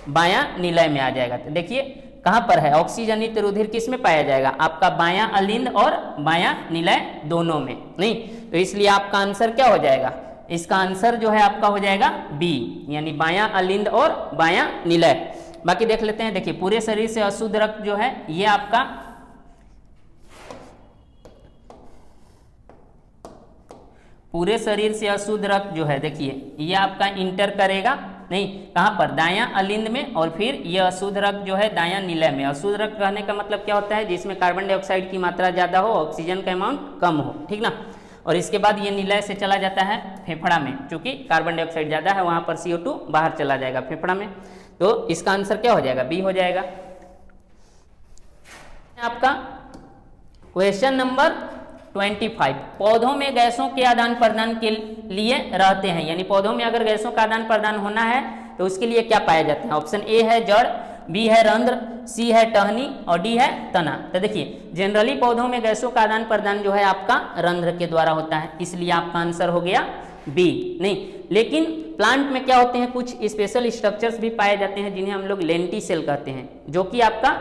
बायां निलय में आ जाएगा। तो देखिए कहाँ पर है ऑक्सीजनित रुधिर, किस में पाया जाएगा? आपका बायां अलिंद और बायां निलय दोनों में। नहीं तो इसलिए आपका आंसर क्या हो जाएगा? इसका आंसर जो है आपका हो जाएगा बी, यानी बायां अलिंद और बायां निलय। बाकी देख लेते हैं। देखिए पूरे शरीर से अशुद्ध रक्त जो है ये आपका पूरे शरीर से अशुद्ध रक्त जो है देखिए ये आपका इंटर करेगा नहीं कहां पर, दायां अलिंद में, और फिर ये अशुद्ध रक्त जो है दायां निलय में। अशुद्ध रक्त कहने का मतलब क्या होता है, जिसमें कार्बन डाइऑक्साइड की मात्रा ज्यादा हो, ऑक्सीजन का अमाउंट कम हो, ठीक ना। और इसके बाद ये निलय से चला जाता है फेफड़ा में, क्योंकि कार्बन डाइऑक्साइड ज्यादा है वहां पर CO2 बाहर चला जाएगा फेफड़ा में। तो इसका आंसर क्या हो जाएगा, बी हो जाएगा। आपका क्वेश्चन नंबर 25, पौधों में गैसों के आदान प्रदान के लिए रहते हैं, यानी पौधों में अगर गैसों का आदान प्रदान होना है तो उसके लिए क्या पाया जाता है। ऑप्शन ए है जड़, बी है रंध्र, सी है टहनी और डी है तना। तो देखिए जनरली पौधों में गैसों का आदान प्रदान जो है आपका रंध्र के द्वारा होता है, इसलिए आपका आंसर हो गया बी। नहीं, लेकिन प्लांट में क्या होते हैं, कुछ स्पेशल स्ट्रक्चर्स भी पाए जाते हैं जिन्हें हम लोग लेंटिसेल कहते हैं, जो कि आपका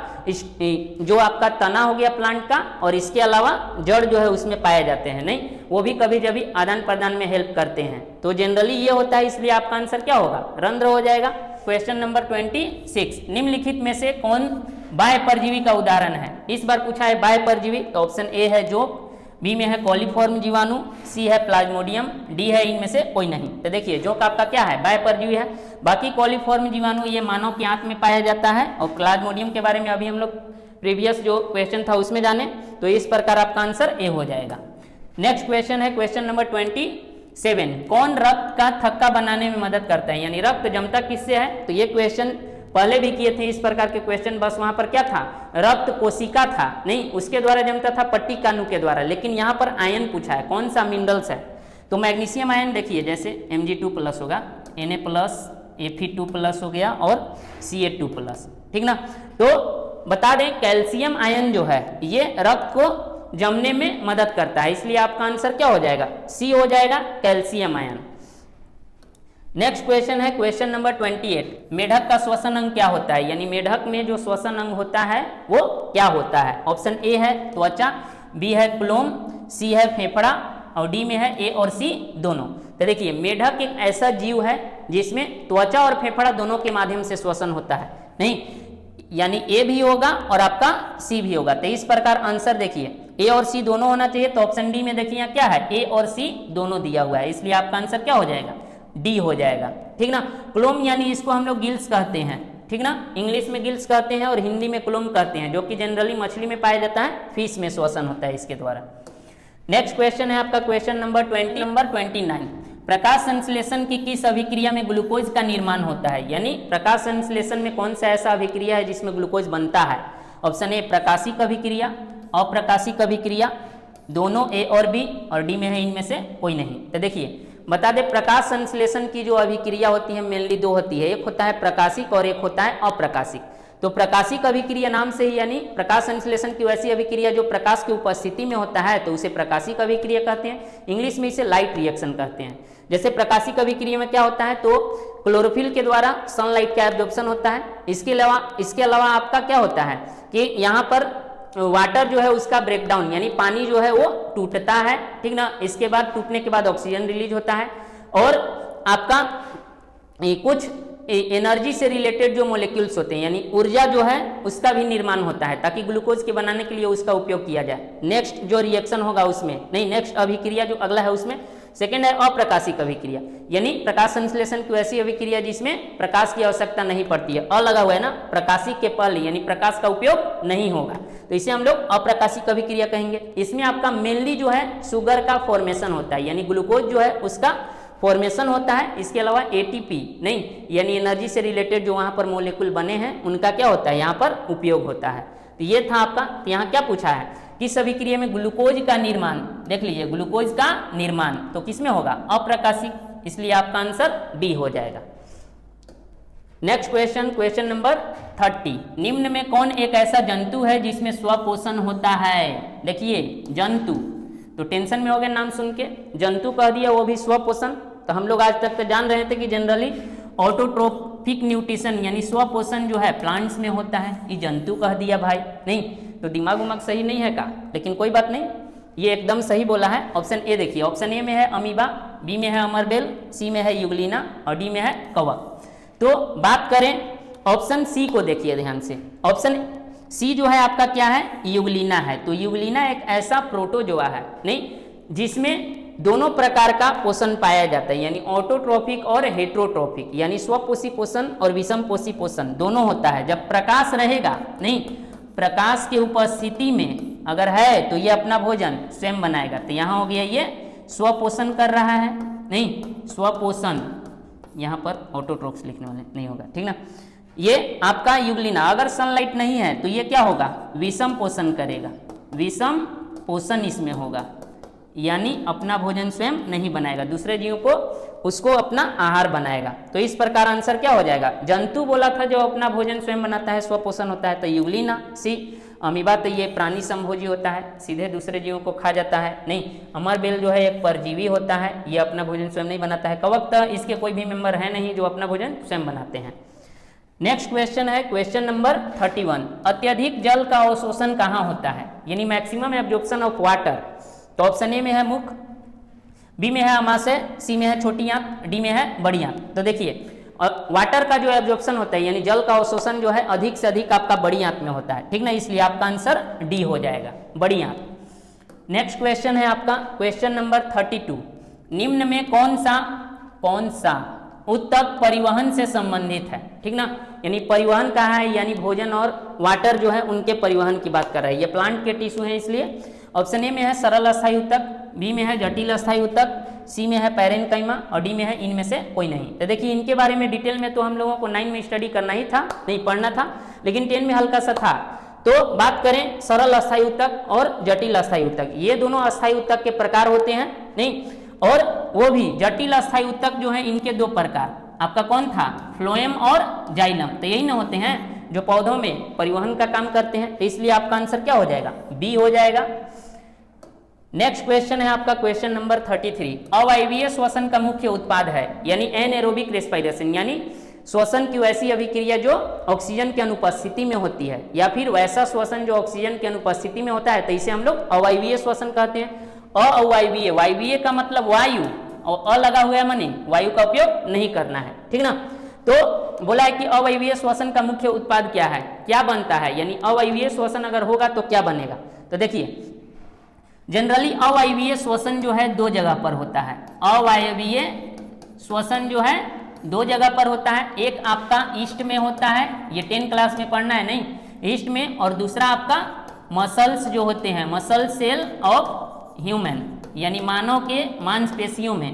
जो आपका तना हो गया प्लांट का, और इसके अलावा जड़ जो है उसमें पाए जाते हैं। नहीं, वो भी कभी कभी आदान प्रदान में हेल्प करते हैं। तो जनरली ये होता है, इसलिए आपका आंसर क्या होगा, रंध्र हो जाएगा। क्वेश्चन नंबर 26, निम्नलिखित में से कौन बाह्य परजीवी का उदाहरण है। इस बार पूछा है बाह्य परजीवी, तो ऑप्शन ए है जोंक, बी में है कॉलीफॉर्म जीवाणु, सी है प्लाज्मोडियम, डी है इनमें से कोई नहीं। तो देखिए जोंक आपका क्या है, बाह्य परजीवी है। बाकी कॉलीफॉर्म जीवाणु ये मानव के आंत में पाया जाता है, और प्लाज्मोडियम के बारे में अभी हम लोग प्रीवियस जो क्वेश्चन था उसमें जाने, तो इस प्रकार आपका आंसर ए हो जाएगा। नेक्स्ट क्वेश्चन है क्वेश्चन नंबर 27, कौन रक्त का थक्का बनाने में मदद करता है, यानी रक्त जमता किससे है। तो ये क्वेश्चन पहले भी किए थे इस प्रकार के क्वेश्चन, बस वहां पर क्या था, रक्त कोशिका था, नहीं उसके द्वारा जमता था, पट्टी कानू के द्वारा। लेकिन यहाँ पर आयन पूछा है, कौन सा मिनरल्स है। तो मैग्नीशियम आयन देखिए, जैसे Mg2+ होगा, Na+, Fe2+ हो गया और Ca2+, ठीक ना। तो बता दें कैल्शियम आयन जो है ये रक्त को जमने में मदद करता है, इसलिए आपका आंसर क्या हो जाएगा, सी हो जाएगा, कैल्शियम आयन। नेक्स्ट क्वेश्चन है क्वेश्चन नंबर 28, मेढक का श्वसन अंग क्या होता है, यानी मेढक में जो श्वसन अंग होता है वो क्या होता है। ऑप्शन ए है त्वचा, बी है क्लोम, सी है फेफड़ा और डी में है ए और सी दोनों। तो देखिए मेढक एक ऐसा जीव है जिसमें त्वचा और फेफड़ा दोनों के माध्यम से श्वसन होता है, नहीं यानी ए भी होगा और आपका सी भी होगा। तो इस प्रकार आंसर देखिए ए और सी दोनों होना चाहिए, तो ऑप्शन डी में देखिए यहाँ क्या है, ए और सी दोनों दिया हुआ है, इसलिए आपका आंसर क्या हो जाएगा, डी हो जाएगा, ठीक ना। क्लोम यानी इसको हम लोग गिल्स कहते हैं, ठीक ना, इंग्लिश में गिल्स कहते हैं और हिंदी में क्लोम कहते हैं, जो कि जनरली मछली में पाया जाता है, फिश में श्वसन होता है इसके द्वारा। नेक्स्ट क्वेश्चन है आपका क्वेश्चन नंबर 29, प्रकाश संश्लेषण की किस अभिक्रिया में ग्लूकोज का निर्माण होता है, यानी प्रकाश संश्लेषण में कौन सा ऐसा अभिक्रिया है जिसमें ग्लूकोज बनता है। ऑप्शन ए प्रकाशिक अभिक्रिया, अप्रकाशिक अभिक्रिया, दोनों ए और बी, और डी में है इनमें से कोई नहीं। तो देखिए बता दें प्रकाश संश्लेषण की जो अभिक्रिया होती है मेनली दो होती है, एक होता है प्रकाशिक और एक होता है अप्रकाशिक। तो प्रकाशिक अभिक्रिया नाम से ही, यानी प्रकाश संश्लेषण की वैसी अभिक्रिया जो प्रकाश की उपस्थिति में होता है तो उसे प्रकाशिक अभिक्रिया कहते हैं, इंग्लिश में इसे लाइट रिएक्शन कहते हैं। जैसे प्रकाशिक अभिक्रिया में क्या होता है, तो क्लोरोफिल के द्वारा सनलाइट का एब्जॉर्प्शन होता है। इसके अलावा आपका क्या होता है कि यहाँ पर वाटर जो है उसका ब्रेकडाउन, यानी पानी जो है वो टूटता है, ठीक ना। इसके बाद टूटने के बाद ऑक्सीजन रिलीज होता है, और आपका कुछ एनर्जी से रिलेटेड जो मोलिक्यूल्स होते हैं यानी ऊर्जा जो है उसका भी निर्माण होता है, ताकि ग्लूकोज के बनाने के लिए उसका उपयोग किया जाए। नेक्स्ट जो रिएक्शन होगा उसमें, नहीं नेक्स्ट अभिक्रिया जो अगला है उसमें सेकेंड है अप्रकाशिक अभिक्रिया, यानी प्रकाश संश्लेषण की ऐसी अभिक्रिया जिसमें प्रकाश की आवश्यकता नहीं पड़ती है, अ लगा हुआ है ना, प्रकाशिक के पहले यानी प्रकाश का उपयोग नहीं होगा, तो इसे हम लोग अप्रकाशिक अभिक्रिया कहेंगे। इसमें आपका मेनली जो है शुगर का फॉर्मेशन होता है, यानी ग्लूकोज जो है उसका फॉर्मेशन होता है। इसके अलावा एटीपी नहीं, यानी एनर्जी से रिलेटेड जो वहां पर मोलिक्यूल बने हैं उनका क्या होता है यहाँ पर उपयोग होता है। तो ये था आपका, तो यहाँ क्या पूछा है, किस अभिक्रिया में ग्लूकोज का निर्माण, देख लीजिए ग्लूकोज का निर्माण तो किसमें होगा, अप्रकाशिक, इसलिए आपका आंसर बी हो जाएगा। नेक्स्ट क्वेश्चन, क्वेश्चन नंबर 30, निम्न में कौन एक ऐसा जंतु है जिसमें स्वपोषण होता है। देखिए जंतु तो टेंशन में हो गए नाम सुन के, जंतु कह दिया वो भी स्वपोषण। तो हम लोग आज तक तो जान रहे थे कि जनरली ऑटोट्रोफिक न्यूट्रिशन यानी स्वपोषण जो है प्लांट्स में होता है, ये जंतु कह दिया भाई, नहीं तो दिमाग उमाग सही नहीं है का, लेकिन कोई बात नहीं, ये एकदम सही बोला है। ऑप्शन ए देखिए, ऑप्शन ए में है अमीबा, बी में है अमरबेल, सी में है यूग्लिना और डी में है कवक। तो बात करें ऑप्शन सी को, देखिए ध्यान से, ऑप्शन सी जो है आपका क्या है, यूग्लिना है। तो यूग्लिना एक ऐसा प्रोटोजोआ है नहीं जिसमें दोनों प्रकार का पोषण पाया जाता है, यानी ऑटोट्रोफिक और हेट्रोट्रोफिक, यानी स्वपोषी पोषण और विषमपोषी पोषण दोनों होता है। जब प्रकाश रहेगा नहीं, प्रकाश की उपस्थिति में अगर है तो ये अपना भोजन स्वयं बनाएगा। तो यहाँ हो गया ये स्वपोषण कर रहा है नहीं, स्वपोषण, यहाँ पर ऑटोट्रोफ्स लिखने वाले नहीं होगा, ठीक ना। ये आपका यूग्लिना, अगर सनलाइट नहीं है तो ये क्या होगा, विषम पोषण करेगा, विषम पोषण इसमें होगा, यानी अपना भोजन स्वयं नहीं बनाएगा, दूसरे जीवों को उसको अपना आहार बनाएगा। तो इस प्रकार आंसर क्या हो जाएगा, जंतु बोला था जो अपना भोजन स्वयं बनाता है, स्वपोषण होता है, तो यूग्लिना। सी अमीबा, तो ये प्राणी समभोजी होता है, सीधे दूसरे जीवों को खा जाता है नहीं। अमरबेल जो है एक परजीवी होता है, ये अपना भोजन स्वयं नहीं बनाता है। कवक तो इसके कोई भी मेंबर है नहीं जो अपना भोजन स्वयं बनाते हैं। नेक्स्ट क्वेश्चन है क्वेश्चन नंबर 31, अत्यधिक जल का अवशोषण कहाँ होता है, यानी मैक्सिमम एब्जॉर्प्शन ऑफ वाटर। तो ऑप्शन ए में है मुख, बी में है अमाशय, सी में है छोटी आंत, डी में है बड़ी आंत। तो देखिए वाटर का जो एब्जॉर्प्शन होता है यानी जल का अवशोषण जो है अधिक से अधिक आपका बड़ी आंत में होता है, ठीक ना, इसलिए आपका आंसर डी हो जाएगा, बड़ी आंत। नेक्स्ट क्वेश्चन है आपका क्वेश्चन नंबर 32, निम्न में कौन सा उत्तक परिवहन से संबंधित है, ठीक ना, यानी परिवहन कहा है, यानी भोजन और वाटर जो है उनके परिवहन की बात कर रहा है। ये प्लांट के टिश्यू है इसलिए। ऑप्शन ए में है सरल अस्थायी उत्तक, बी में है जटिल अस्थायी उत्तक, सी में है पैरेन्काइमा और डी में है इनमें से कोई नहीं। तो देखिए इनके बारे में डिटेल में तो हम लोगों को 9 में स्टडी करना ही था, नहीं पढ़ना था, लेकिन 10 में हल्का सा था। तो बात करें सरल अस्थायी उत्तक और जटिल अस्थायी उत्तक, ये दोनों अस्थायी उत्तक के प्रकार होते हैं नहीं, और वो भी जटिल अस्थायी उत्तक जो है इनके दो प्रकार, आपका कौन था, फ्लोएम और जाइलम। तो यही ना होते हैं जो पौधों में परिवहन का काम करते हैं, तो इसलिए आपका आंसर क्या हो जाएगा, बी हो जाएगा। नेक्स्ट क्वेश्चन है आपका क्वेश्चन नंबर 33, अवायवीय श्वसन का मुख्य उत्पाद है, यानी एनएरोबिक रेस्पिरेशन, यानी श्वसन की वैसी अभिक्रिया जो ऑक्सीजन की अनुपस्थिति में होती है, या फिर वैसा श्वसन जो ऑक्सीजन की अनुपस्थिति में होता है, तो इसे हम लोग अवायवीय श्वसन कहते हैं। अवायवीय, वायवीय का मतलब वायु, और अ लगा हुआ है माने वायु का उपयोग नहीं करना है, ठीक ना। तो बोला है कि अवायवीय श्वसन का मुख्य उत्पाद क्या है, क्या बनता है, यानी अवायवीय श्वसन अगर होगा तो क्या बनेगा। तो देखिए जनरली अवायवीय श्वसन जो है दो जगह पर होता है, अवायवीय श्वसन जो है दो जगह पर होता है, एक आपका ईस्ट में होता है, ये 10 क्लास में पढ़ना है नहीं, ईस्ट में, और दूसरा आपका मसल्स जो होते हैं, मसल सेल ऑफ ह्यूमन, यानी मानव के मांसपेशियों में।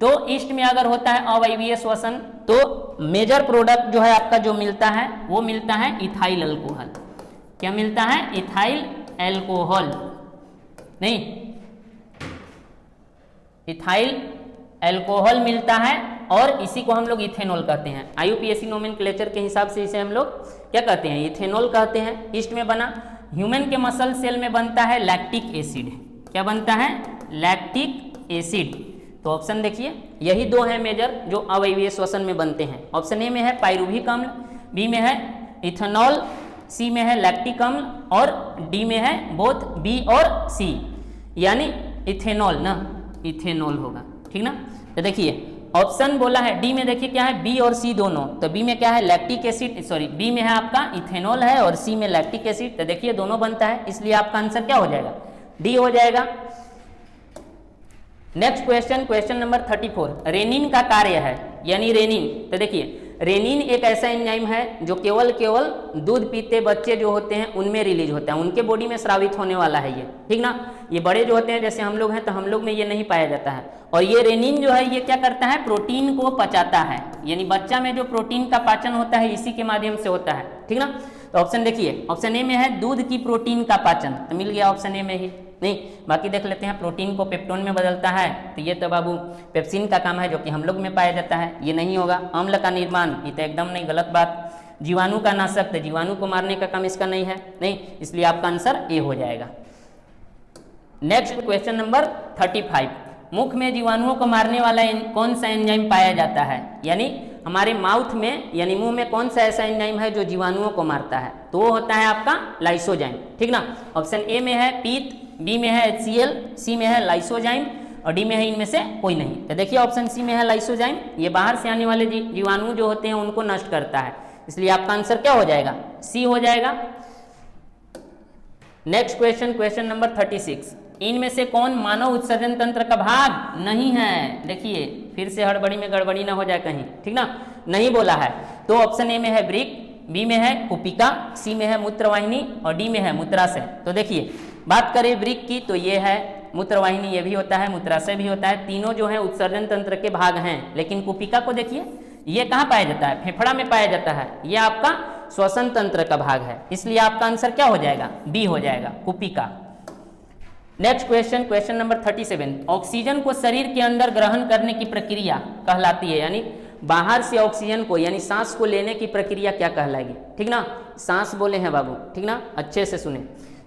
तो ईस्ट में अगर होता है अवायवीय श्वसन तो मेजर प्रोडक्ट जो है आपका जो मिलता है वो मिलता है इथाइल अल्कोहल। क्या मिलता है, इथाइल अल्कोहल नहीं, इथाइल अल्कोहल मिलता है, और इसी को हम लोग इथेनॉल कहते हैं। IUPAC नोमेनक्लेचर के हिसाब से इसे हम लोग क्या कहते हैं, इथेनॉल कहते हैं। ईस्ट में बना, ह्यूमन के मसल सेल में बनता है लैक्टिक एसिड, क्या बनता है, लैक्टिक एसिड। तो ऑप्शन देखिए यही दो हैं मेजर जो अवायवीय श्वसन में बनते हैं। ऑप्शन ए में है पाइरुविक अम्ल, बी में है इथेनॉल, सी में है लैक्टिक अम्ल, और डी में है बोथ बी और सी, यानी इथेनॉल ना, इथेनॉल होगा, ठीक ना। तो देखिए ऑप्शन बोला है डी में, देखिए क्या है, बी और सी दोनों। तो बी में क्या है, लैक्टिक एसिड, सॉरी बी में है आपका इथेनॉल है और सी में लैक्टिक एसिड। तो देखिए दोनों बनता है, इसलिए आपका आंसर क्या हो जाएगा, डी हो जाएगा। Next question, question number 34, renin का कार्य है, यानी रेनिन। तो देखिए रेनिन एक ऐसा एंजाइम है जो केवल दूध पीते बच्चे जो होते हैं उनमें रिलीज होता है, उनके बॉडी में स्रावित होने वाला है ये, ठीक ना। ये बड़े जो होते हैं जैसे हम लोग हैं तो हम लोग में ये नहीं पाया जाता है। और ये रेनिन जो है ये क्या करता है, प्रोटीन को पचाता है, यानी बच्चा में जो प्रोटीन का पाचन होता है इसी के माध्यम से होता है, ठीक ना। तो ऑप्शन देखिए, ऑप्शन ए में है दूध की प्रोटीन का पाचन, तो मिल गया ऑप्शन ए में ही, नहीं बाकी देख लेते हैं, प्रोटीन को पेप्टोन में बदलता है, तो ये तो बाबू पेप्सिन का काम है जो कि हम लोग में पाया जाता है, ये नहीं होगा। अम्ल का निर्माण, ये तो एकदम नहीं, गलत बात। जीवाणु का नाशक, तो जीवाणु को मारने का काम इसका नहीं है, नहीं, इसलिए आपका आंसर ए हो जाएगा। नेक्स्ट क्वेश्चन नंबर 35, मुख में जीवाणुओं को मारने वाला कौन सा एंजाइम पाया जाता है, यानी हमारे माउथ में यानी मुंह में कौन सा ऐसा एंजाइम है जो जीवाणुओं को मारता है, तो वो होता है आपका लाइसोजाइम, ठीक ना। ऑप्शन ए में है पीत, बी में है HCl, सी में है लाइसोजाइम और डी में है इनमें से कोई नहीं। तो देखिए ऑप्शन सी में है लाइसोजाइम, ये बाहर से आने वाले जीवाणु जो होते हैं उनको नष्ट करता है, इसलिए आपका आंसर क्या हो जाएगा, सी हो जाएगा। नेक्स्ट क्वेश्चन, क्वेश्चन नंबर 36, इनमें से कौन मानव उत्सर्जन तंत्र का भाग नहीं है। देखिए फिर से हड़बड़ी में गड़बड़ी ना हो जाए कहीं, ठीक ना, नहीं बोला है। तो ऑप्शन ए में है वृक्क, बी में है कुपिका, सी में है मूत्रवाहिनी और डी में है मूत्राशय। तो देखिए बात करें वृक्क की तो ये है, मूत्रवाहिनी ये भी होता है, मूत्राशय भी होता है, तीनों जो है उत्सर्जन तंत्र के भाग हैं। लेकिन कुपिका को देखिए ये कहाँ पाया जाता है, फेफड़ा में पाया जाता है, ये आपका श्वसन तंत्र का भाग है, इसलिए आपका आंसर क्या हो जाएगा, बी हो जाएगा, कुपिका। Next question, question number 37, oxygen को शरीर के अंदर ग्रहण करने की प्रक्रिया कहलाती है, यानी बाहर से ऑक्सीजन को यानी सांस को लेने की प्रक्रिया क्या कहलाएगी, ठीक ना, सांस बोले हैं बाबू, ठीक ना, अच्छे से सुने।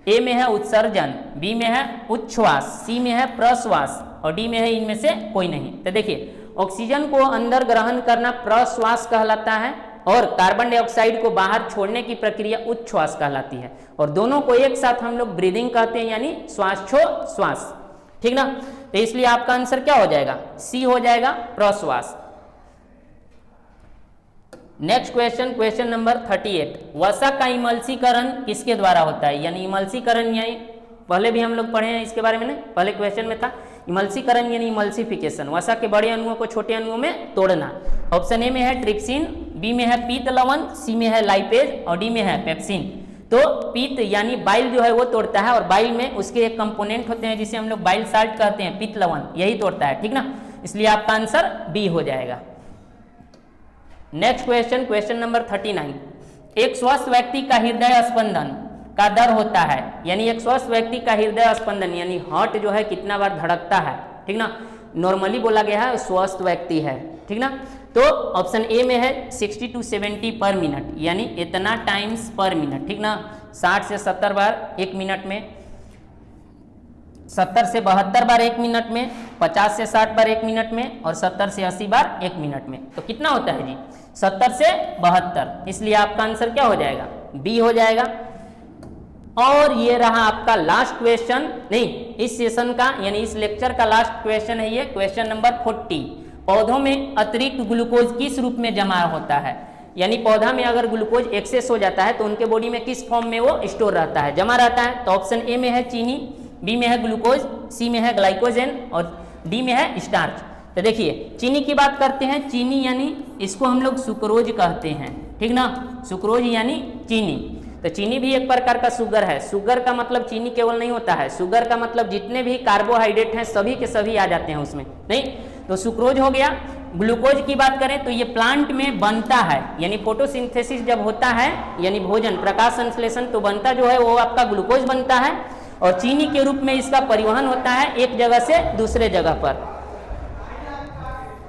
ए में है उत्सर्जन, बी में है उच्छ्वास, सी में है प्रश्वास और डी में है इनमें से कोई नहीं। तो देखिए ऑक्सीजन को अंदर ग्रहण करना प्रश्वास कहलाता है और कार्बन डाइऑक्साइड को बाहर छोड़ने की प्रक्रिया उच्छ्वास कहलाती है, और दोनों को एक साथ हम लोग ब्रीदिंग कहते हैं, यानी श्वासोच्छ्वास, ठीक ना। तो इसलिए आपका आंसर क्या हो जाएगा, सी हो जाएगा, प्रश्वास। नेक्स्ट क्वेश्चन, क्वेश्चन नंबर 38, वसा का इमल्सीकरण किसके द्वारा होता है, यानी इमल्सीकरण यानी पहले भी हम लोग पढ़े हैं इसके बारे में, नहीं पहले क्वेश्चन में था, इमल्सीकरण यानी इमल्सिफिकेशन, वसा के बड़े अणुओं को छोटे अणुओं में तोड़ना। ऑप्शन ए में है ट्रिप्सिन, बी में है पीत लवण, सी में है लाइपेज और डी में है पेप्सिन। तो पीत यानी बाइल जो है वो तोड़ता है, और बाइल में उसके एक कंपोनेंट होते हैं जिसे हम लोग बाइल साल्ट कहते हैं, पीत लवण, यही तोड़ता है, ठीक ना, इसलिए आपका आंसर बी हो जाएगा। नेक्स्ट क्वेश्चन, क्वेश्चन नंबर 39, एक स्वस्थ व्यक्ति का हृदय स्पंदन का दर होता है, यानी एक स्वस्थ व्यक्ति का हृदय स्पंदन यानी हार्ट जो है कितना बार धड़कता है, ठीक ना, नॉर्मली बोला गया है स्वस्थ व्यक्ति है, ठीक ना। तो ऑप्शन ए में है 60 to 70 पर मिनट, यानी इतना टाइम्स पर मिनट, ठीक ना, 60 से 70 बार एक मिनट में, 70 से 72 बार एक मिनट में, 50 से 60 बार एक मिनट में और 70 से 80 बार एक मिनट में। तो कितना होता है जी, 70 से 72, इसलिए आपका आंसर क्या हो जाएगा, बी हो जाएगा। और ये रहा आपका लास्ट क्वेश्चन, नहीं इस सेशन का यानी इस लेक्चर का लास्ट क्वेश्चन है ये, क्वेश्चन नंबर 40, पौधों में अतिरिक्त ग्लूकोज किस रूप में जमा होता है, यानी पौधा में अगर ग्लूकोज एक्सेस हो जाता है तो उनके बॉडी में किस फॉर्म में वो स्टोर रहता है, जमा रहता है। तो ऑप्शन ए में है चीनी, बी में है ग्लूकोज, सी में है ग्लाइकोजन और डी में है स्टार्च। तो देखिए चीनी की बात करते हैं, चीनी यानी इसको हम लोग सुक्रोज कहते हैं, ठीक ना, सुक्रोज यानी चीनी। तो चीनी भी एक प्रकार का शुगर है, शुगर का मतलब चीनी केवल नहीं होता है, शुगर का मतलब जितने भी कार्बोहाइड्रेट हैं सभी के सभी आ जाते हैं उसमें, नहीं। तो सुक्रोज हो गया। ग्लूकोज की बात करें तो ये प्लांट में बनता है, यानी फोटोसिंथेसिस जब होता है यानी भोजन प्रकाश संश्लेषण तो बनता जो है वो आपका ग्लूकोज बनता है, और चीनी के रूप में इसका परिवहन होता है एक जगह से दूसरे जगह पर।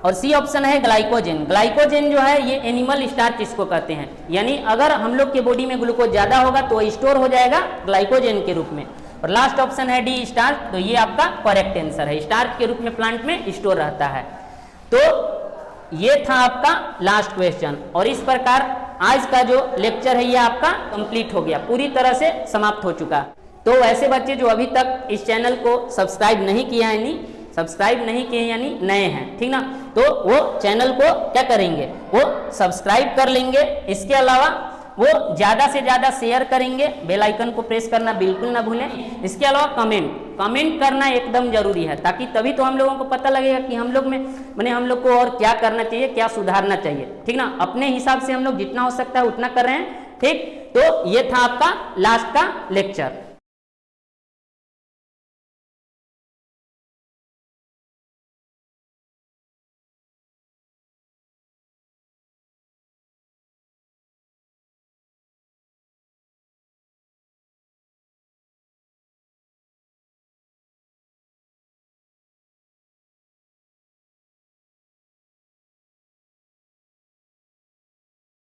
और सी ऑप्शन है ग्लाइकोजन, ग्लाइकोजन जो है ये एनिमल स्टार्च इसको कहते हैं, यानी अगर हम लोग के बॉडी में ग्लूकोज ज्यादा होगा तो स्टोर हो जाएगा ग्लाइकोजन के रूप में। और लास्ट ऑप्शन है डी स्टार्च, तो ये आपका करेक्ट आंसर है, स्टार्च के रूप में प्लांट में स्टोर रहता है। तो ये था आपका लास्ट क्वेश्चन, और इस प्रकार आज का जो लेक्चर है ये आपका कंप्लीट हो गया, पूरी तरह से समाप्त हो चुका। तो ऐसे बच्चे जो अभी तक इस चैनल को सब्सक्राइब नहीं किया है, यानी सब्सक्राइब नहीं किए यानी नए हैं, ठीक ना, तो वो चैनल को क्या करेंगे, वो सब्सक्राइब कर लेंगे। इसके अलावा वो ज़्यादा से ज़्यादा शेयर करेंगे, बेल आइकन को प्रेस करना बिल्कुल ना भूलें। इसके अलावा कमेंट करना एकदम जरूरी है, ताकि तभी तो हम लोगों को पता लगेगा कि हम लोग में मैंने हम लोग को और क्या करना चाहिए, क्या सुधारना चाहिए, ठीक ना। अपने हिसाब से हम लोग जितना हो सकता है उतना कर रहे हैं, ठीक। तो ये था आपका लास्ट का लेक्चर।